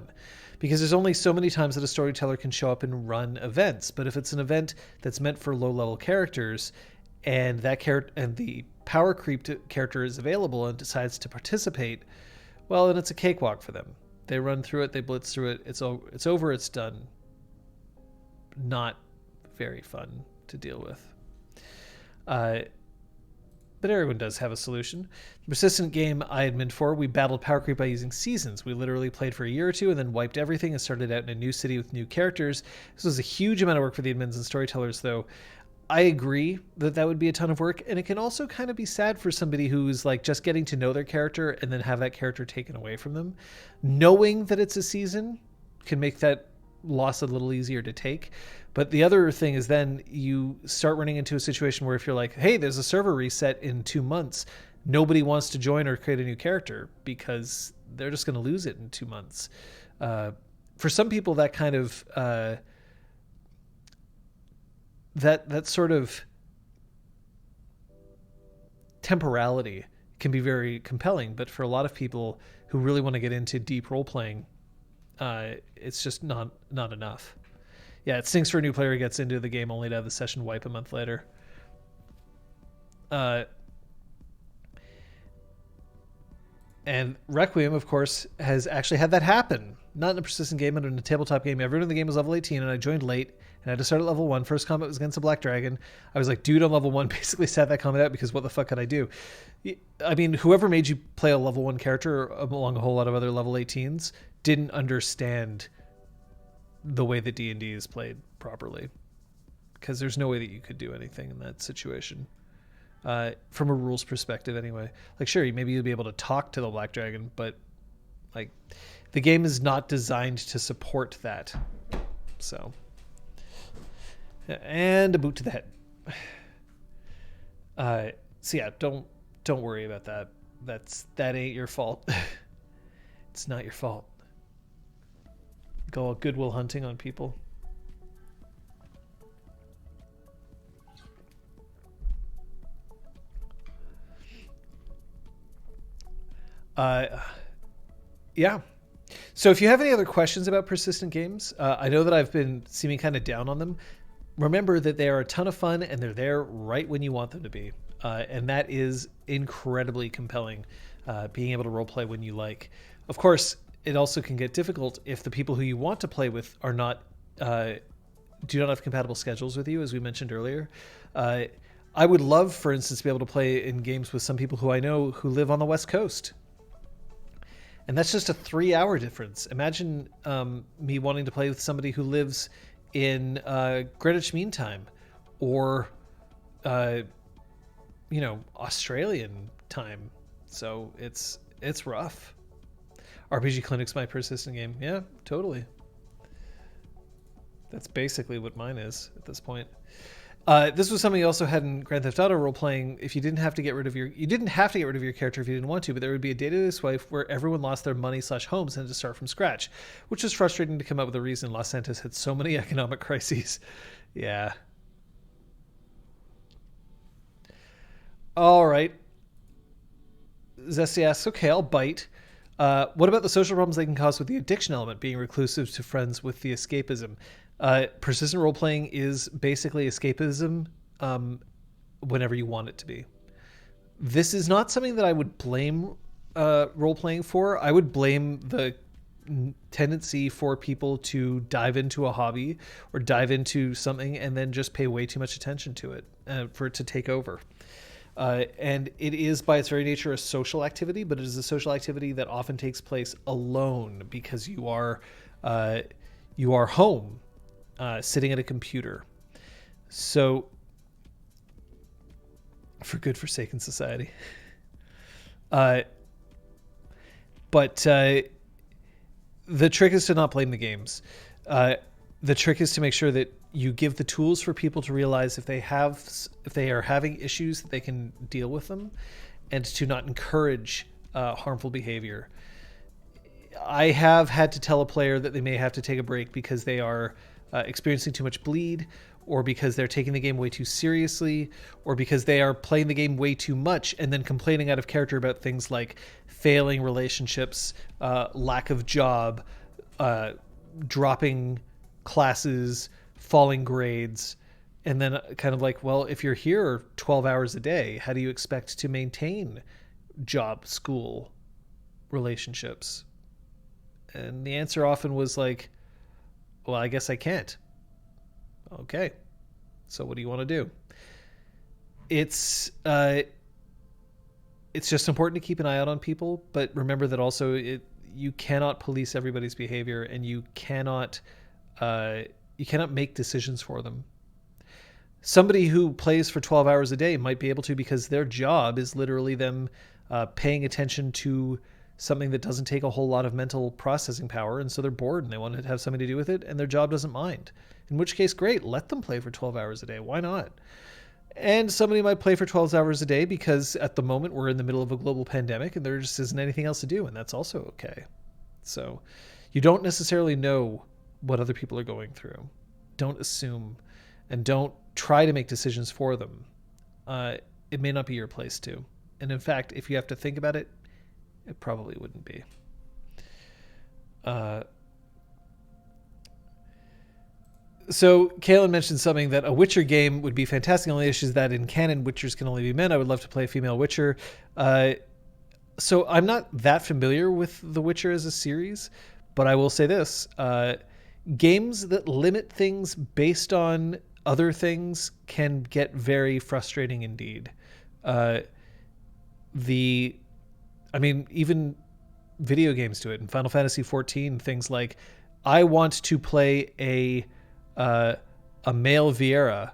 because there's only so many times that a storyteller can show up and run events. But if it's an event that's meant for low-level characters and that character and the power creep character is available and decides to participate, well, then it's a cakewalk for them. They run through it, they blitz through it, it's over, it's done. Not very fun to deal with. But everyone does have a solution. The persistent game I admin for, we battled power creep by using seasons. We literally played for a year or two and then wiped everything and started out in a new city with new characters. This was a huge amount of work for the admins and storytellers, though. I agree that that would be a ton of work, and it can also kind of be sad for somebody who's like just getting to know their character and then have that character taken away from them. Knowing that it's a season can make that loss a little easier to take. But the other thing is then you start running into a situation where if you're like, hey, there's a server reset in 2 months, nobody wants to join or create a new character because they're just going to lose it in 2 months. For some people, that kind of that sort of temporality can be very compelling. But for a lot of people who really want to get into deep role playing, it's just not enough. Yeah, it stinks for a new player who gets into the game only to have the session wipe a month later. And Requiem, of course, has actually had that happen. Not in a persistent game, but in a tabletop game. Everyone in the game was level 18, and I joined late, and I had to start at level 1. First combat was against a black dragon. I was like, dude, on level 1, basically sat that combat out because what the fuck could I do? I mean, whoever made you play a level 1 character along a whole lot of other level 18s didn't understand the way that D&D is played properly, because there's no way that you could do anything in that situation. From a rules perspective anyway. Like, sure, maybe you'll be able to talk to the black dragon, but like the game is not designed to support that. So and a boot to the head. So yeah, don't worry about that. That ain't your fault. It's not your fault. Go all goodwill hunting on people. Yeah. So if you have any other questions about persistent games, I know that I've been seeming kind of down on them. Remember that they are a ton of fun and they're there right when you want them to be. And that is incredibly compelling, being able to roleplay when you like. Of course, it also can get difficult if the people who you want to play with are not, do not have compatible schedules with you, as we mentioned earlier. I would love, for instance, to be able to play in games with some people who I know who live on the West Coast. And that's just a 3-hour difference. Imagine me wanting to play with somebody who lives in Greenwich Mean Time or, Australian time. So it's rough. RPGClinic's my persistent game. Yeah, totally. That's basically what mine is at this point. This was something you also had in Grand Theft Auto role playing. If you didn't have to get rid of your character if you didn't want to, but there would be a day-to-day life where everyone lost their money / homes and had to start from scratch, which was frustrating to come up with a reason. Los Santos had so many economic crises. Yeah. All right. Zesty asks, okay, I'll bite. What about the social problems they can cause with the addiction element, being reclusive to friends with the escapism? Persistent role-playing is basically escapism whenever you want it to be. This is not something that I would blame role-playing for. I would blame the tendency for people to dive into a hobby or dive into something and then just pay way too much attention to it for it to take over. And it is by its very nature a social activity, but it is a social activity that often takes place alone because you are home, sitting at a computer. So, for good forsaken society. But the trick is to not blame the games. The trick is to make sure that you give the tools for people to realize if they are having issues, that they can deal with them, and to not encourage harmful behavior. I have had to tell a player that they may have to take a break because they are experiencing too much bleed, or because they're taking the game way too seriously, or because they are playing the game way too much and then complaining out of character about things like failing relationships, lack of job, dropping classes, falling grades, and then kind of like, well, if you're here 12 hours a day, how do you expect to maintain job, school, relationships? And the answer often was like, well, I guess I can't. Okay. So what do you want to do? It's just important to keep an eye out on people, but remember that also you cannot police everybody's behavior, and you cannot make decisions for them. Somebody who plays for 12 hours a day might be able to because their job is literally them paying attention to something that doesn't take a whole lot of mental processing power, and so they're bored and they want to have something to do with it, and their job doesn't mind. In which case, great, let them play for 12 hours a day. Why not? And somebody might play for 12 hours a day because at the moment we're in the middle of a global pandemic and there just isn't anything else to do, and that's also okay. So you don't necessarily know what other people are going through. Don't assume, and don't try to make decisions for them. It may not be your place to. And in fact, if you have to think about it, it probably wouldn't be. So Kaylin mentioned something that a Witcher game would be fantastic. The only issue is that in canon, Witchers can only be men. I would love to play a female Witcher. So I'm not that familiar with The Witcher as a series, but I will say this. Games that limit things based on other things can get very frustrating indeed. Even video games do it. In Final Fantasy XIV, things like, I want to play a male Viera.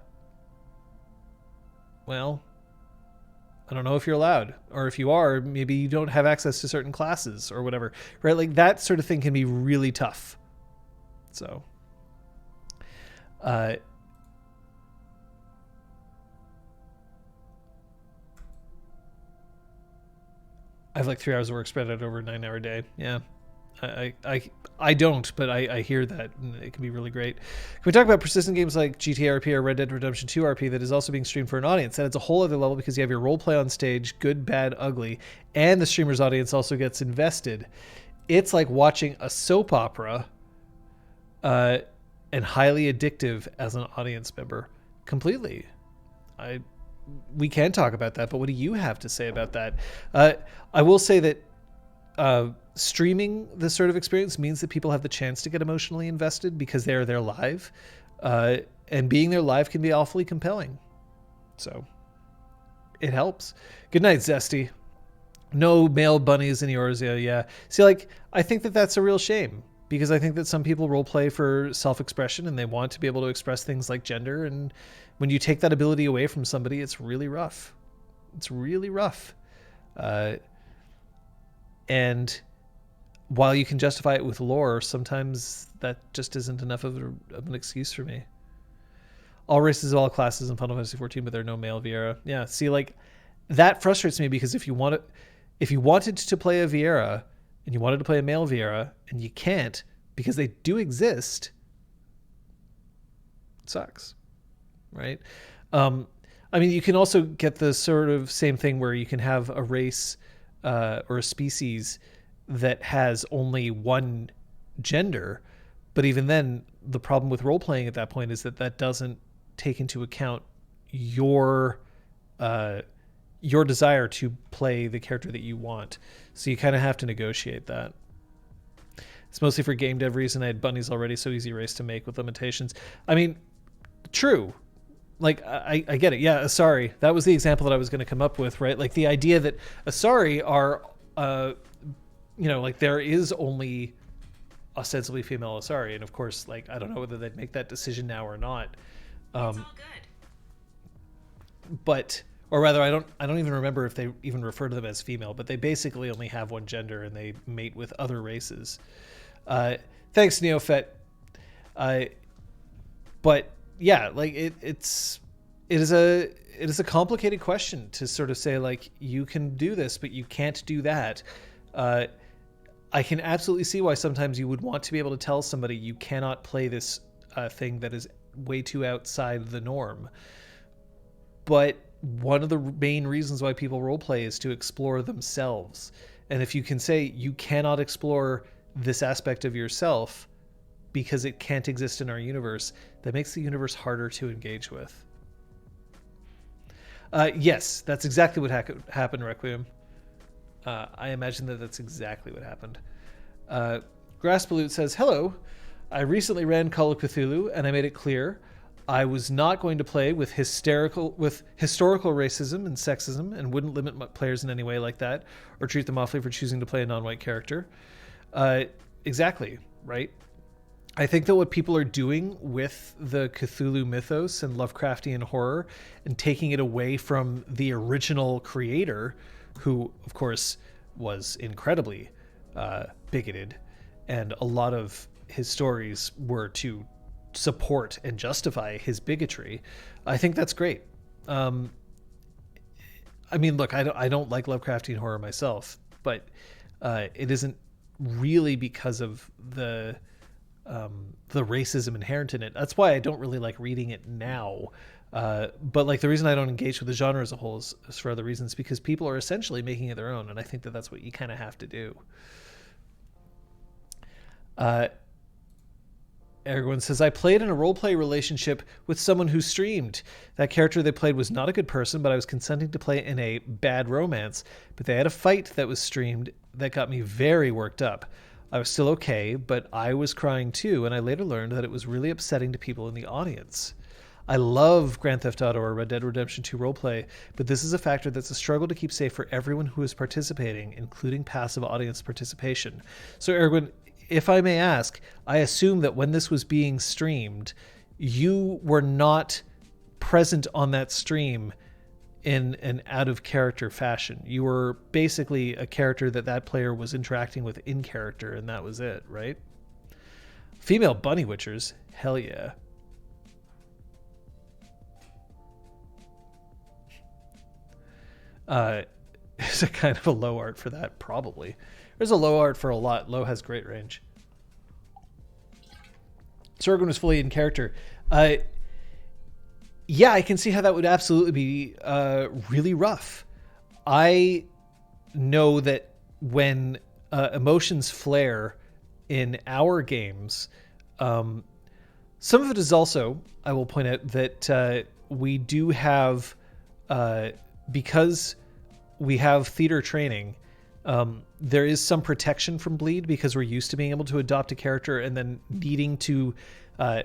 Well, I don't know if you're allowed, or if you are, maybe you don't have access to certain classes or whatever, right? Like that sort of thing can be really tough. So, I have like 3 hours of work spread out over a 9-hour day. Yeah. I don't, but I hear that, and it can be really great. Can we talk about persistent games like GTA RP or Red Dead Redemption 2 RP that is also being streamed for an audience? And it's a whole other level because you have your role play on stage, good, bad, ugly, and the streamer's audience also gets invested. It's like watching a soap opera, and highly addictive as an audience member. Completely. We can talk about that, but what do you have to say about that? I will say that streaming this sort of experience means that people have the chance to get emotionally invested because they're there live. And being there live can be awfully compelling. So it helps. Good night, Zesty. No male bunnies in Eorzea, yeah. See, like, I think that that's a real shame because I think that some people role play for self-expression and they want to be able to express things like gender. And when you take that ability away from somebody, it's really rough. It's really rough. And while you can justify it with lore, sometimes that just isn't enough of an excuse for me. All races, all classes in Final Fantasy XIV, but there are no male Viera. Yeah, see, like, that frustrates me because if you wanted to play a Viera and you wanted to play a male Viera and you can't because they do exist, it sucks, right? You can also get the sort of same thing where you can have a race or a species that has only one gender, but even then, the problem with role playing at that point is that doesn't take into account your desire to play the character that you want. So you kind of have to negotiate that. It's mostly for game dev reason. I had bunnies already, so easy race to make with limitations. I mean, true. Like, I get it. Yeah, Asari. That was the example that I was going to come up with, right? Like, the idea that Asari are, like, there is only ostensibly female Asari. And, of course, like, I don't know whether they'd make that decision now or not. It's all good. But, or rather, I don't even remember if they even refer to them as female, but they basically only have one gender and they mate with other races. Thanks, Neophet. But yeah, like it is a complicated question to sort of say, like, you can do this, but you can't do that. I can absolutely see why sometimes you would want to be able to tell somebody you cannot play this thing that is way too outside the norm. But one of the main reasons why people roleplay is to explore themselves. And if you can say you cannot explore this aspect of yourself because it can't exist in our universe, that makes the universe harder to engage with. Yes, that's exactly what happened, Requiem. I imagine that's exactly what happened. Graspaloot says, hello. I recently ran Call of Cthulhu, and I made it clear I was not going to play with historical racism and sexism, and wouldn't limit my players in any way like that, or treat them awfully for choosing to play a non-white character. Exactly, right? I think that what people are doing with the Cthulhu mythos and Lovecraftian horror and taking it away from the original creator, who, of course, was incredibly bigoted, and a lot of his stories were to support and justify his bigotry. I think that's great. I mean, look, I don't like Lovecraftian horror myself, but it isn't really because of the racism inherent in it. That's why I don't really like reading it now. But like the reason I don't engage with the genre as a whole is for other reasons, because people are essentially making it their own, and I think that that's what you kind of have to do. Erwin says, I played in a roleplay relationship with someone who streamed. That character they played was not a good person, but I was consenting to play in a bad romance. But they had a fight that was streamed that got me very worked up. I was still okay, but I was crying too, and I later learned that it was really upsetting to people in the audience. I love Grand Theft Auto or Red Dead Redemption 2 roleplay, but this is a factor that's a struggle to keep safe for everyone who is participating, including passive audience participation. So, Erwin, if I may ask, I assume that when this was being streamed, you were not present on that stream in an out-of-character fashion. You were basically a character that player was interacting with in character, and that was it, right? Female bunny witchers? Hell yeah. Is a kind of a low art for that? Probably. There's a low art for a lot. Low has great range. Sorghum was fully in character. Yeah, I can see how that would absolutely be really rough. I know that when emotions flare in our games, some of it is also, I will point out, that we do have, because we have theater training, there is some protection from bleed because we're used to being able to adopt a character and then needing to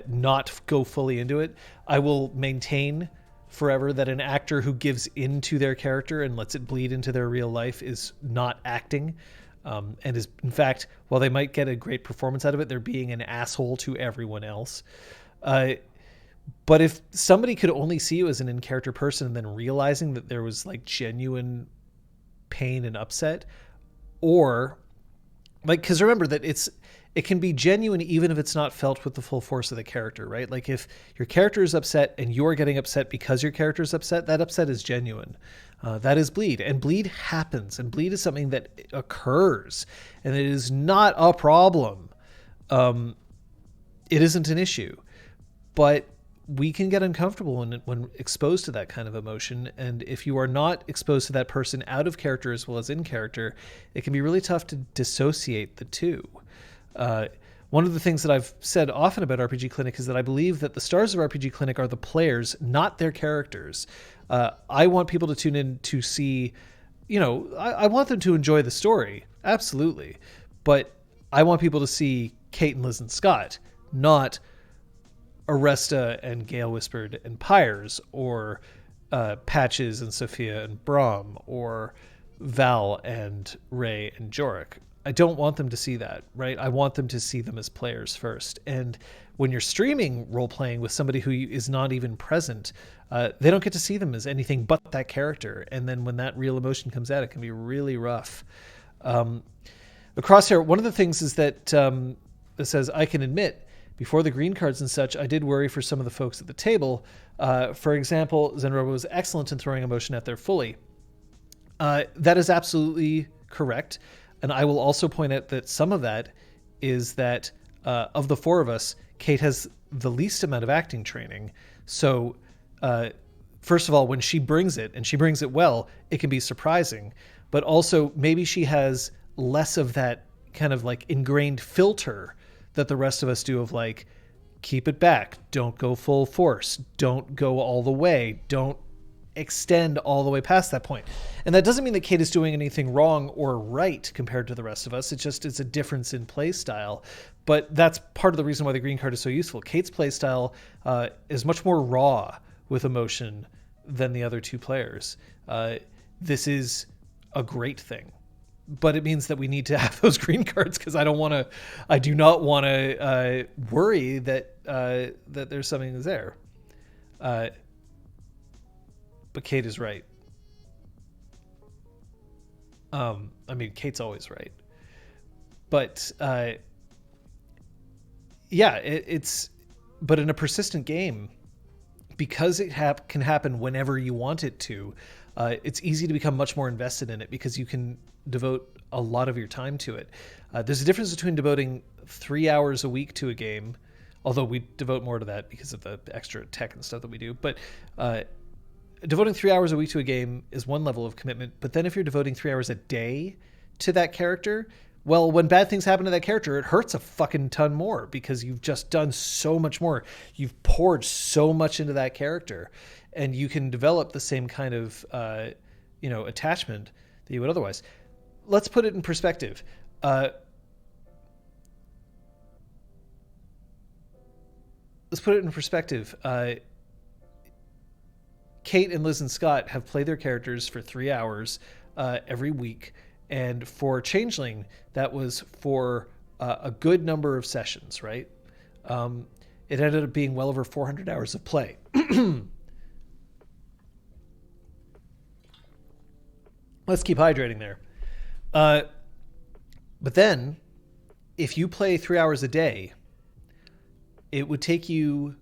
not go fully into it. I will maintain forever that an actor who gives into their character and lets it bleed into their real life is not acting, and is, in fact, while they might get a great performance out of it, they're being an asshole to everyone else. But if somebody could only see you as an in-character person and then realizing that there was like genuine pain and upset, or like, because remember that it can be genuine even if it's not felt with the full force of the character, right? Like if your character is upset and you're getting upset because your character is upset, that upset is genuine. That is bleed, and bleed happens, and bleed is something that occurs, and it is not a problem. It isn't an issue, but we can get uncomfortable when exposed to that kind of emotion. And if you are not exposed to that person out of character as well as in character, it can be really tough to dissociate the two. One of the things that I've said often about RPG Clinic is that I believe that the stars of RPG Clinic are the players, not their characters. I want people to tune in to see, I want them to enjoy the story. Absolutely. But I want people to see Kate and Liz and Scott, not Aresta and Gale Whispered and Pyres, or Patches and Sophia and Brahm, or Val and Ray and Jorik. I don't want them to see that, right? I want them to see them as players first. And when you're streaming role-playing with somebody who is not even present, they don't get to see them as anything but that character. And then when that real emotion comes out, it can be really rough. Across here, one of the things is that it says, I can admit, before the green cards and such, I did worry for some of the folks at the table. For example, Zenrobo was excellent in throwing emotion out there fully. That is absolutely correct. And I will also point out that some of that is that of the four of us, Kate has the least amount of acting training. So first of all, when she brings it, and she brings it well, it can be surprising. But also maybe she has less of that kind of like ingrained filter that the rest of us do of like, keep it back, don't go full force, don't go all the way, don't extend all the way past that point. And that doesn't mean that Kate is doing anything wrong or right compared to the rest of us. It's a difference in play style. But that's part of the reason why the green card is so useful. Kate's play style is much more raw with emotion than the other two players. This is a great thing. but it means that we need to have those green cards because I do not want to worry that that there's something that's there. But Kate is right. I mean, Kate's always right. But yeah, it's but in a persistent game, because it can happen whenever you want it to, it's easy to become much more invested in it because you can devote a lot of your time to it. There's a difference between devoting 3 hours a week to a game, although we devote more to that because of the extra tech and stuff that we do. But devoting 3 hours a week to a game is one level of commitment. But then if you're devoting 3 hours a day to that character, well, when bad things happen to that character, it hurts a fucking ton more because you've just done so much more. You've poured so much into that character, and you can develop the same kind of, attachment that you would otherwise. Let's put it in perspective. Kate and Liz and Scott have played their characters for 3 hours every week. And for Changeling, that was for a good number of sessions, right? It ended up being well over 400 hours of play. Let's keep hydrating there. But then, if you play 3 hours a day, it would take you,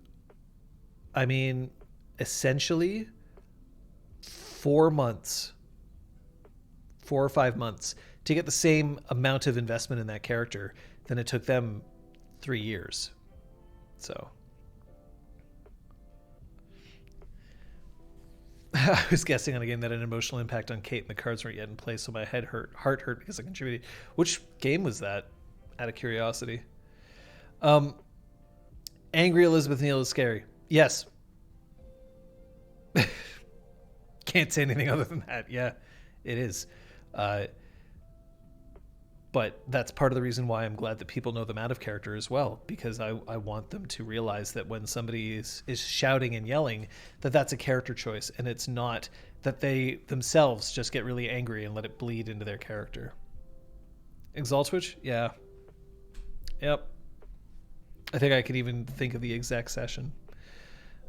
essentially 4 months, 4 or 5 months to get the same amount of investment in that character than it took them 3 years. So I was guessing on a game that had an emotional impact on Kate and the cards weren't yet in place, so my heart hurt because I contributed. Which game was that? Out of curiosity. Angry Elizabeth Neal is scary. Yes. Can't say anything other than that. Yeah, it is. But that's part of the reason why I'm glad that people know them out of character as well, because I want them to realize that when somebody is shouting and yelling, that's a character choice, and it's not that they themselves just get really angry and let it bleed into their character. Exaltwitch? Yeah. Yep. I think I could even think of the exact session.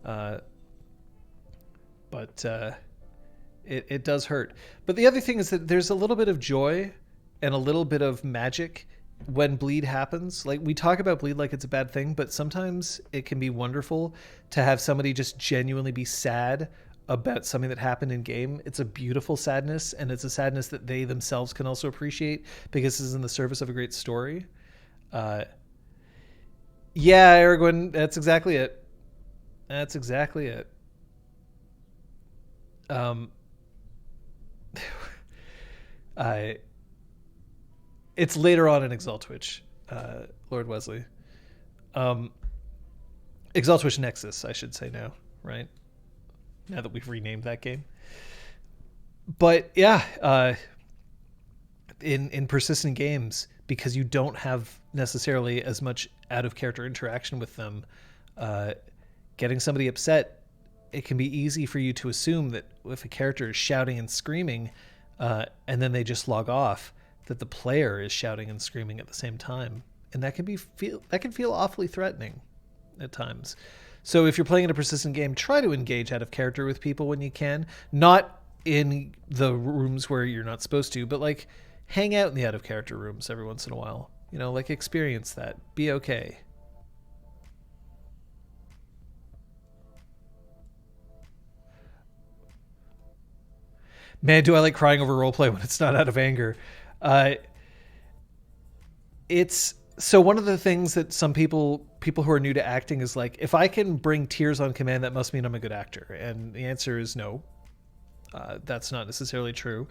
But it does hurt. But the other thing is that there's a little bit of joy and a little bit of magic when bleed happens. Like, we talk about bleed like it's a bad thing, but sometimes it can be wonderful to have somebody just genuinely be sad about something that happened in game. It's a beautiful sadness, and it's a sadness that they themselves can also appreciate because it's in the service of a great story. Yeah, Aragorn, that's exactly it. That's exactly it. It's later on in Exaltwitch, Lord Wesley. Exaltwitch Nexus, I should say now, right? Now that we've renamed that game. But yeah, in persistent games, because you don't have necessarily as much out of character interaction with them, getting somebody upset, it can be easy for you to assume that if a character is shouting and screaming, and then they just log off, that the player is shouting and screaming at the same time, and that can feel awfully threatening at times. So if you're playing in a persistent game, try to engage out of character with people when you can, not in the rooms where you're not supposed to, but like hang out in the out of character rooms every once in a while. Like experience that. Be okay. Man, do I like crying over roleplay when it's not out of anger. It's so one of the things that some people who are new to acting is like, if I can bring tears on command, that must mean I'm a good actor. And the answer is no. That's not necessarily true.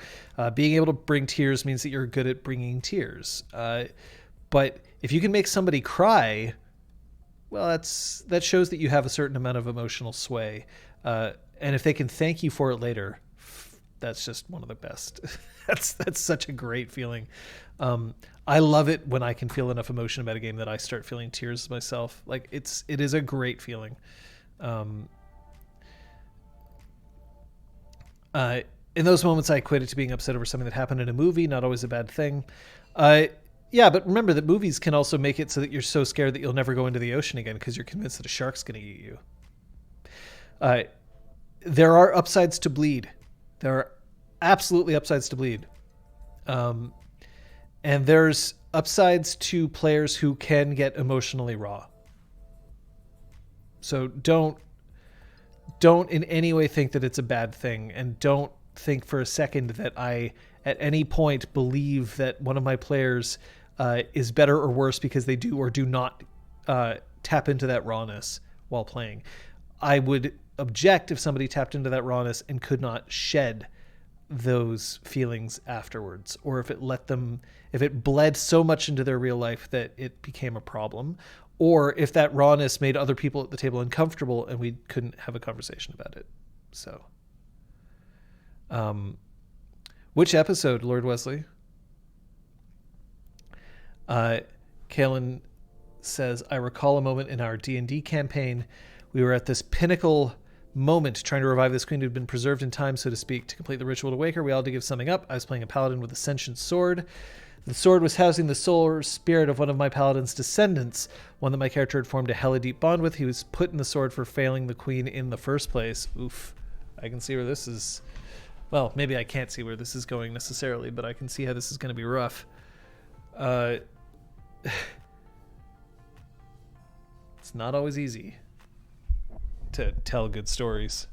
Being able to bring tears means that you're good at bringing tears. But if you can make somebody cry, well, that shows that you have a certain amount of emotional sway. And if they can thank you for it later, that's just one of the best. That's such a great feeling. I love it when I can feel enough emotion about a game that I start feeling tears myself. Like it is a great feeling. in those moments, I equate it to being upset over something that happened in a movie, not always a bad thing. Yeah, but remember that movies can also make it so that you're so scared that you'll never go into the ocean again because you're convinced that a shark's going to eat you. There are upsides to bleed. There are absolutely upsides to bleed. And there's upsides to players who can get emotionally raw. So don't in any way think that it's a bad thing, and don't think for a second that I at any point believe that one of my players is better or worse because they do or do not tap into that rawness while playing. I would object if somebody tapped into that rawness and could not shed those feelings afterwards, or if it bled so much into their real life that it became a problem, or if that rawness made other people at the table uncomfortable and we couldn't have a conversation about it. So, which episode, Lord Wesley? Kalen says, I recall a moment in our D&D campaign. We were at this pinnacle moment trying to revive this queen who had been preserved in time, so to speak. To complete the ritual to wake her, we all had to give something up. I was playing a paladin with a sentient sword. The sword was housing the soul or spirit of one of my paladin's descendants, one that my character had formed a hella deep bond with. He was put in the sword for failing the queen in the first place. Oof. I can see where this is... Well, maybe I can't see where this is going necessarily, but I can see how this is going to be rough. It's not always easy to tell good stories.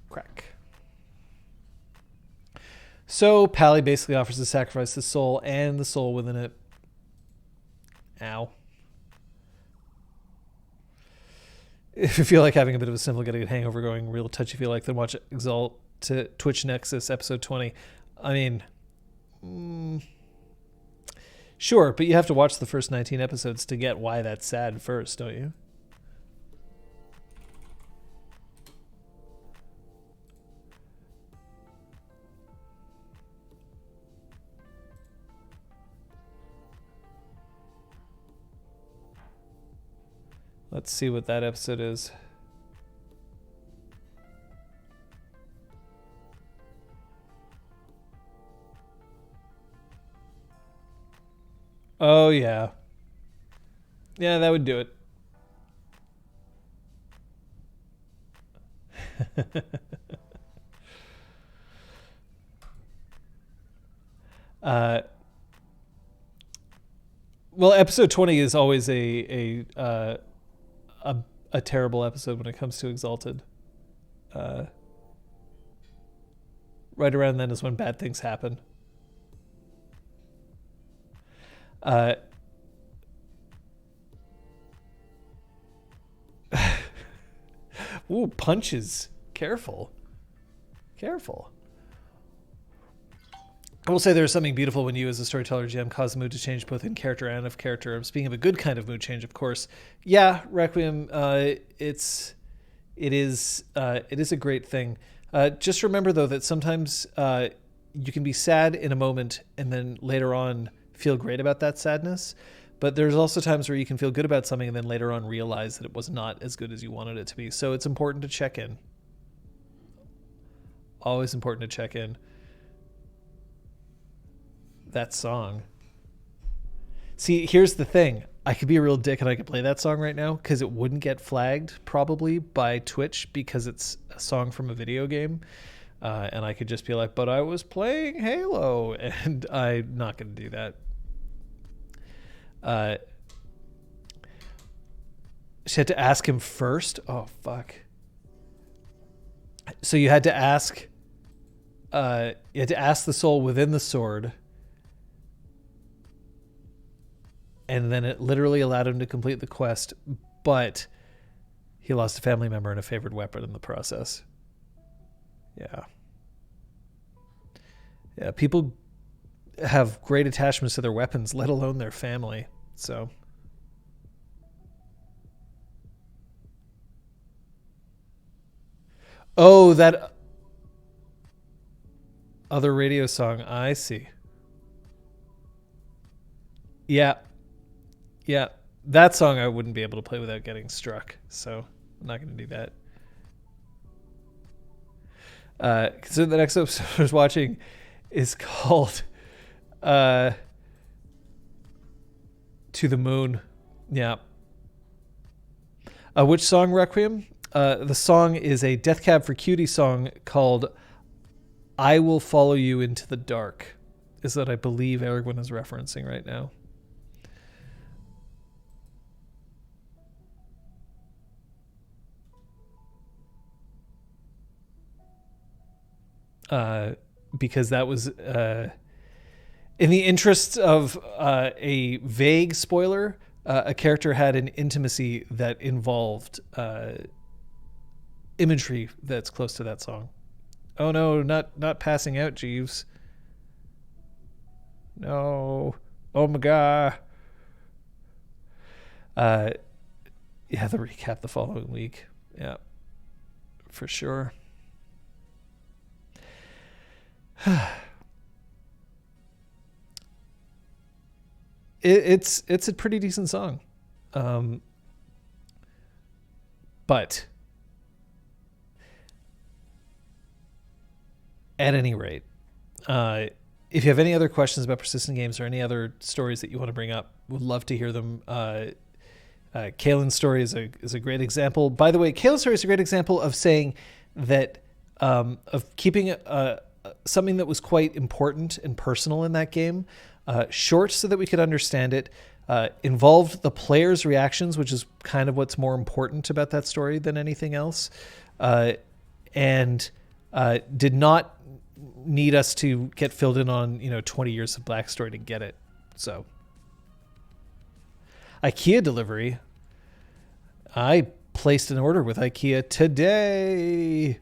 Crack. So Pally basically offers to sacrifice the soul and the soul within it. Ow. If you feel like having a bit of a simple getting hangover going real touchy-feel like, then watch Exalt to Twitch Nexus episode 20. I mean, sure, but you have to watch the first 19 episodes to get why that's sad first, don't you? Let's see what that episode is. Oh, yeah. Yeah, that would do it. Well, episode 20 is always a terrible episode when it comes to Exalted. Right around then is when bad things happen. Ooh, punches. Careful. Careful. I will say there's something beautiful when you, as a storyteller GM, cause the mood to change both in character and of character. I'm speaking of a good kind of mood change, of course. Yeah, Requiem. It is a great thing. Just remember though that sometimes you can be sad in a moment and then later on feel great about that sadness. But there's also times where you can feel good about something and then later on realize that it was not as good as you wanted it to be. So it's important to check in. Always important to check in. That song. See, here's the thing. I could be a real dick and I could play that song right now because it wouldn't get flagged probably by Twitch because it's a song from a video game. And I could just be like, but I was playing Halo, and I'm not going to do that. She had to ask him first. Oh, fuck. So you had to ask the soul within the sword. And then it literally allowed him to complete the quest, but he lost a family member and a favorite weapon in the process. Yeah. Yeah, people have great attachments to their weapons, let alone their family. So. Oh, that other radio song. I see. Yeah. Yeah. That song I wouldn't be able to play without getting struck. So, I'm not going to do that. So the next episode I was watching is called To the Moon. Yeah. Which song, Requiem? The song is a Death Cab for Cutie song called I Will Follow You Into the Dark, is that I believe Erwin is referencing right now. Because that was, in the interests of a vague spoiler, a character had an intimacy that involved imagery that's close to that song. Oh no, not passing out, Jeeves. No. Oh my god. Yeah, the recap the following week. Yeah, for sure. It's a pretty decent song. But at any rate, if you have any other questions about persistent games or any other stories that you want to bring up, would love to hear them. Kaylin's story is a great example. By the way, Kaylin's story is a great example of saying that of keeping something that was quite important and personal in that game short so that we could understand it, involved the player's reactions, which is kind of what's more important about that story than anything else, and did not need us to get filled in on 20 years of backstory to get it. So IKEA delivery. I placed an order with IKEA today.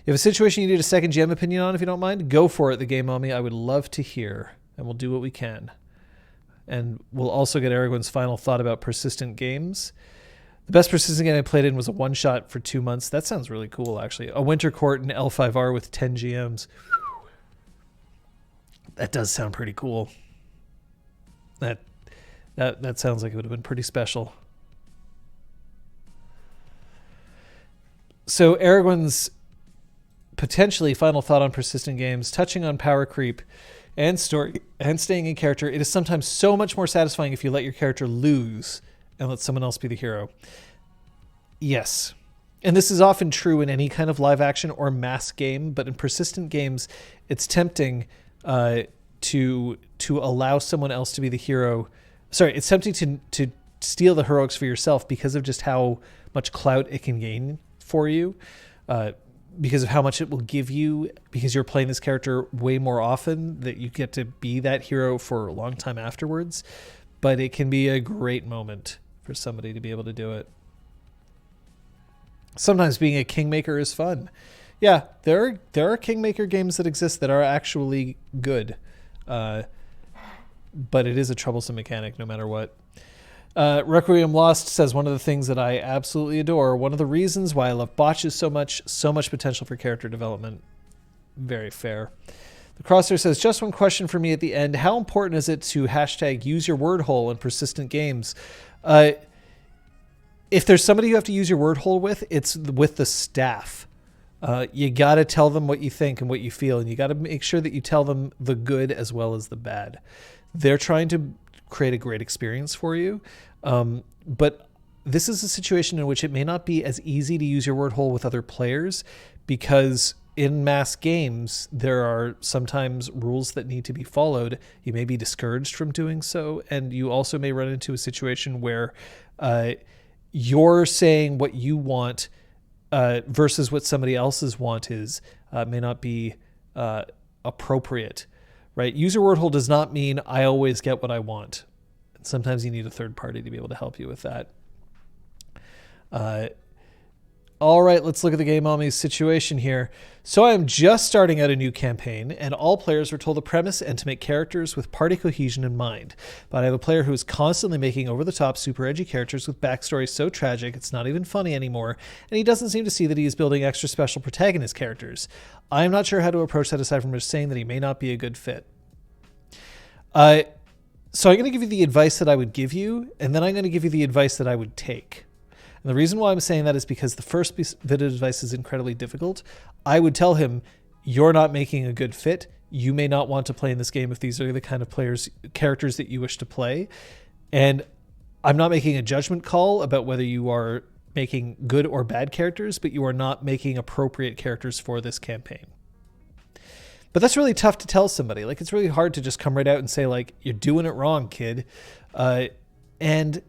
You have a situation you need a second GM opinion on, if you don't mind, go for it, the Game Mommy. I would love to hear, and we'll do what we can. And we'll also get Aragorn's final thought about persistent games. The best persistent game I played in was a one-shot for 2 months. That sounds really cool, actually. A Winter Court and L5R with 10 GMs. That does sound pretty cool. That sounds like it would have been pretty special. So Aragorn's potentially final thought on persistent games, touching on power creep and story and staying in character. It is sometimes so much more satisfying if you let your character lose and let someone else be the hero. Yes. And this is often true in any kind of live action or mass game, but in persistent games, it's tempting to allow someone else to be the hero. Sorry, it's tempting to steal the heroics for yourself because of just how much clout it can gain for you. Because of how much it will give you, because you're playing this character way more often, that you get to be that hero for a long time afterwards. But it can be a great moment for somebody to be able to do it. Sometimes being a kingmaker is fun. Yeah, there are kingmaker games that exist that are actually good. But it is a troublesome mechanic no matter what. Requiem Lost says, one of the things that I absolutely adore, one of the reasons why I love botches so much potential for character development. Very fair. The Crosshair says, just one question for me at the end. How important is it to hashtag use your word hole in persistent games? If there's somebody you have to use your word hole with, it's with the staff. You got to tell them what you think and what you feel, and you got to make sure that you tell them the good as well as the bad. They're trying to create a great experience for you. But this is a situation in which it may not be as easy to use your word hole with other players, because in mass games, there are sometimes rules that need to be followed. You may be discouraged from doing so. And you also may run into a situation where you're saying what you want versus what somebody else's want is may not be appropriate, right? Use your word hole does not mean I always get what I want. Sometimes you need a third party to be able to help you with that. All right, let's look at the Game Mommy's situation here. So I am just starting out a new campaign, and all players were told the premise and to make characters with party cohesion in mind. But I have a player who is constantly making over-the-top, super edgy characters with backstories so tragic it's not even funny anymore, and he doesn't seem to see that he is building extra special protagonist characters. I am not sure how to approach that aside from just saying that he may not be a good fit. So I'm going to give you the advice that I would give you, and then I'm going to give you the advice that I would take. And the reason why I'm saying that is because the first bit of advice is incredibly difficult. I would tell him, you're not making a good fit. You may not want to play in this game if these are the kind of characters that you wish to play. And I'm not making a judgment call about whether you are making good or bad characters, but you are not making appropriate characters for this campaign. But that's really tough to tell somebody. Like, it's really hard to just come right out and say, like, you're doing it wrong, kid. And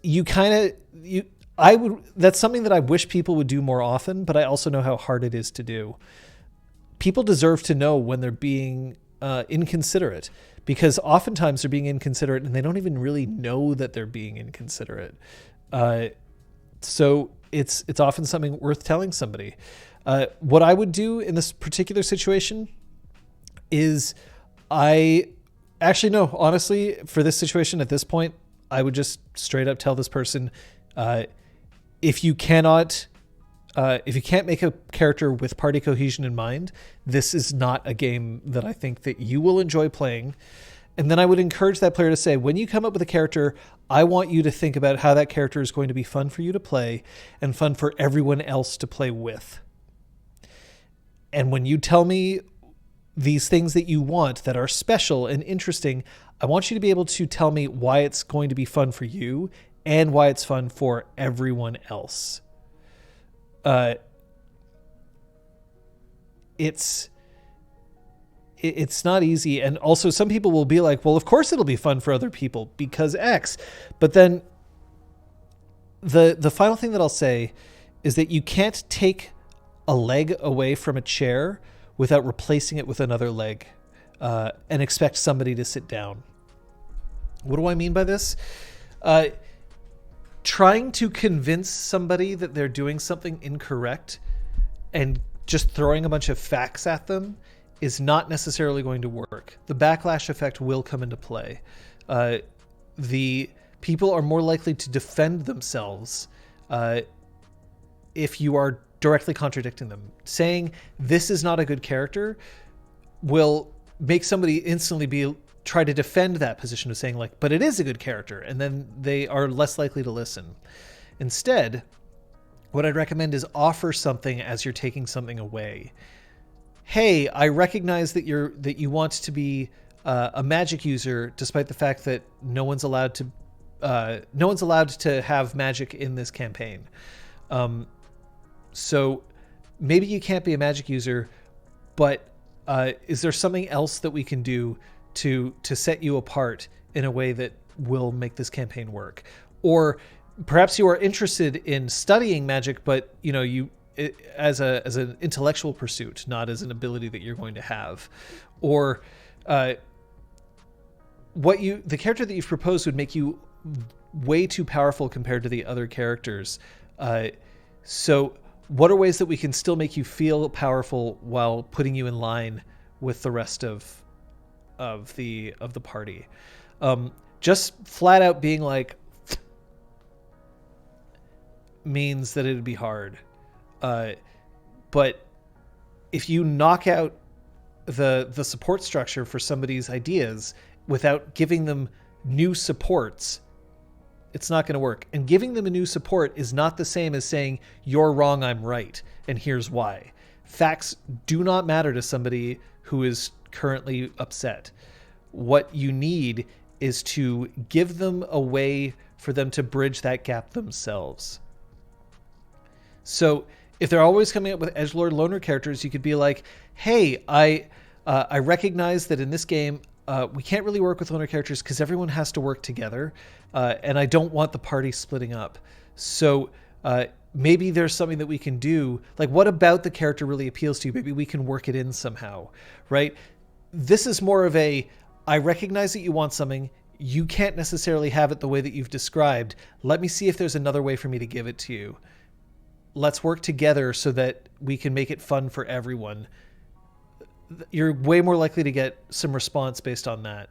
you kind of, that's something that I wish people would do more often, but I also know how hard it is to do. People deserve to know when they're being inconsiderate, because oftentimes they're being inconsiderate and they don't even really know that they're being inconsiderate. So it's often something worth telling somebody. What I would do in this particular situation is honestly, for this situation at this point, I would just straight up tell this person, if you can't make a character with party cohesion in mind, this is not a game that I think that you will enjoy playing. And then I would encourage that player to say, when you come up with a character, I want you to think about how that character is going to be fun for you to play and fun for everyone else to play with. And when you tell me these things that you want that are special and interesting, I want you to be able to tell me why it's going to be fun for you and why it's fun for everyone else. It's not easy. And also some people will be like, well, of course it'll be fun for other people because X. But then the final thing that I'll say is that you can't take a leg away from a chair without replacing it with another leg, and expect somebody to sit down. What do I mean by this? Trying to convince somebody that they're doing something incorrect and just throwing a bunch of facts at them is not necessarily going to work. The backlash effect will come into play. The people are more likely to defend themselves if you are directly contradicting them. Saying this is not a good character will make somebody instantly try to defend that position of saying, like, but it is a good character, and then they are less likely to listen. Instead, what I'd recommend is offer something as you're taking something away. Hey, I recognize that you want to be a magic user, despite the fact that no one's allowed to have magic in this campaign. So maybe you can't be a magic user, but is there something else that we can do to set you apart in a way that will make this campaign work? Or perhaps you are interested in studying magic, but as an intellectual pursuit, not as an ability that you're going to have. Or the character that you've proposed would make you way too powerful compared to the other characters. So what are ways that we can still make you feel powerful while putting you in line with the rest of the party? Just flat out being like means that it'd be hard. But if you knock out the support structure for somebody's ideas without giving them new supports, it's not going to work. And giving them a new support is not the same as saying, you're wrong, I'm right, and here's why. Facts do not matter to somebody who is currently upset. What you need is to give them a way for them to bridge that gap themselves. So if they're always coming up with edgelord loner characters, you could be like, hey, I recognize that in this game, we can't really work with loner characters because everyone has to work together, and I don't want the party splitting up. So maybe there's something that we can do. Like, what about the character really appeals to you? Maybe we can work it in somehow, right? This is more of I recognize that you want something. You can't necessarily have it the way that you've described. Let me see if there's another way for me to give it to you. Let's work together so that we can make it fun for everyone. You're way more likely to get some response based on that.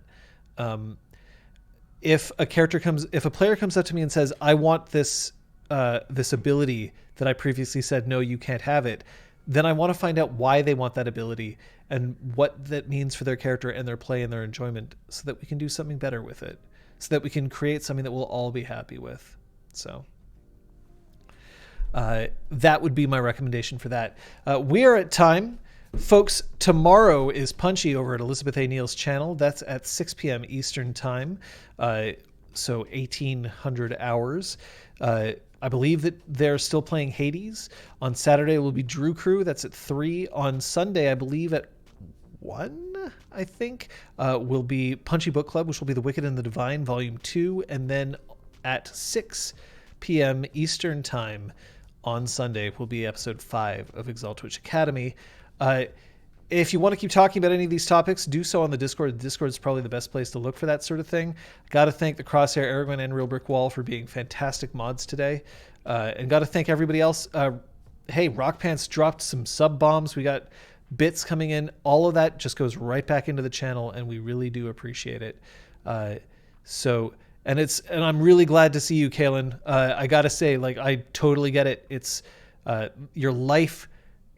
If a player comes up to me and says, I want this ability that I previously said, no, you can't have it, then I want to find out why they want that ability and what that means for their character and their play and their enjoyment, so that we can do something better with it, so that we can create something that we'll all be happy with. So that would be my recommendation for that. We are at time. Folks, tomorrow is Punchy over at Elizabeth A. Neal's channel. That's at 6 p.m. Eastern Time, so 1800 hours. I believe that they're still playing Hades. On Saturday will be Drew Crew. That's at 3. On Sunday, I believe at 1, I think, will be Punchy Book Club, which will be The Wicked and the Divine, Volume 2. And then at 6 p.m. Eastern Time on Sunday will be Episode 5 of Exalt Witch Academy. If you want to keep talking about any of these topics, do so on the Discord. The Discord is probably the best place to look for that sort of thing. Got to thank the Crosshair, Aragorn, and Real Brick Wall for being fantastic mods today. And got to thank everybody else. Hey, Rock Pants dropped some sub bombs. We got bits coming in. All of that just goes right back into the channel, and we really do appreciate it. And I'm really glad to see you, Kaylin. I got to say, like, I totally get it. It's your life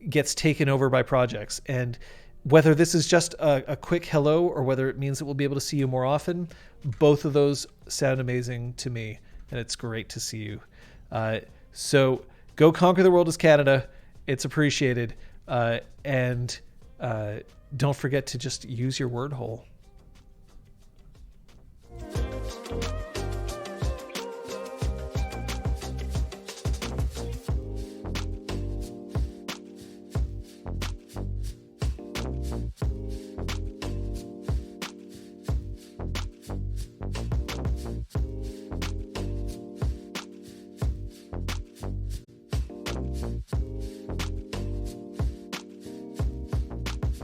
gets taken over by projects, and whether this is just a quick hello or whether it means that we'll be able to see you more often, both of those sound amazing to me, and it's great to see you. So go conquer the world as Canada. It's appreciated, and don't forget to just use your word hole.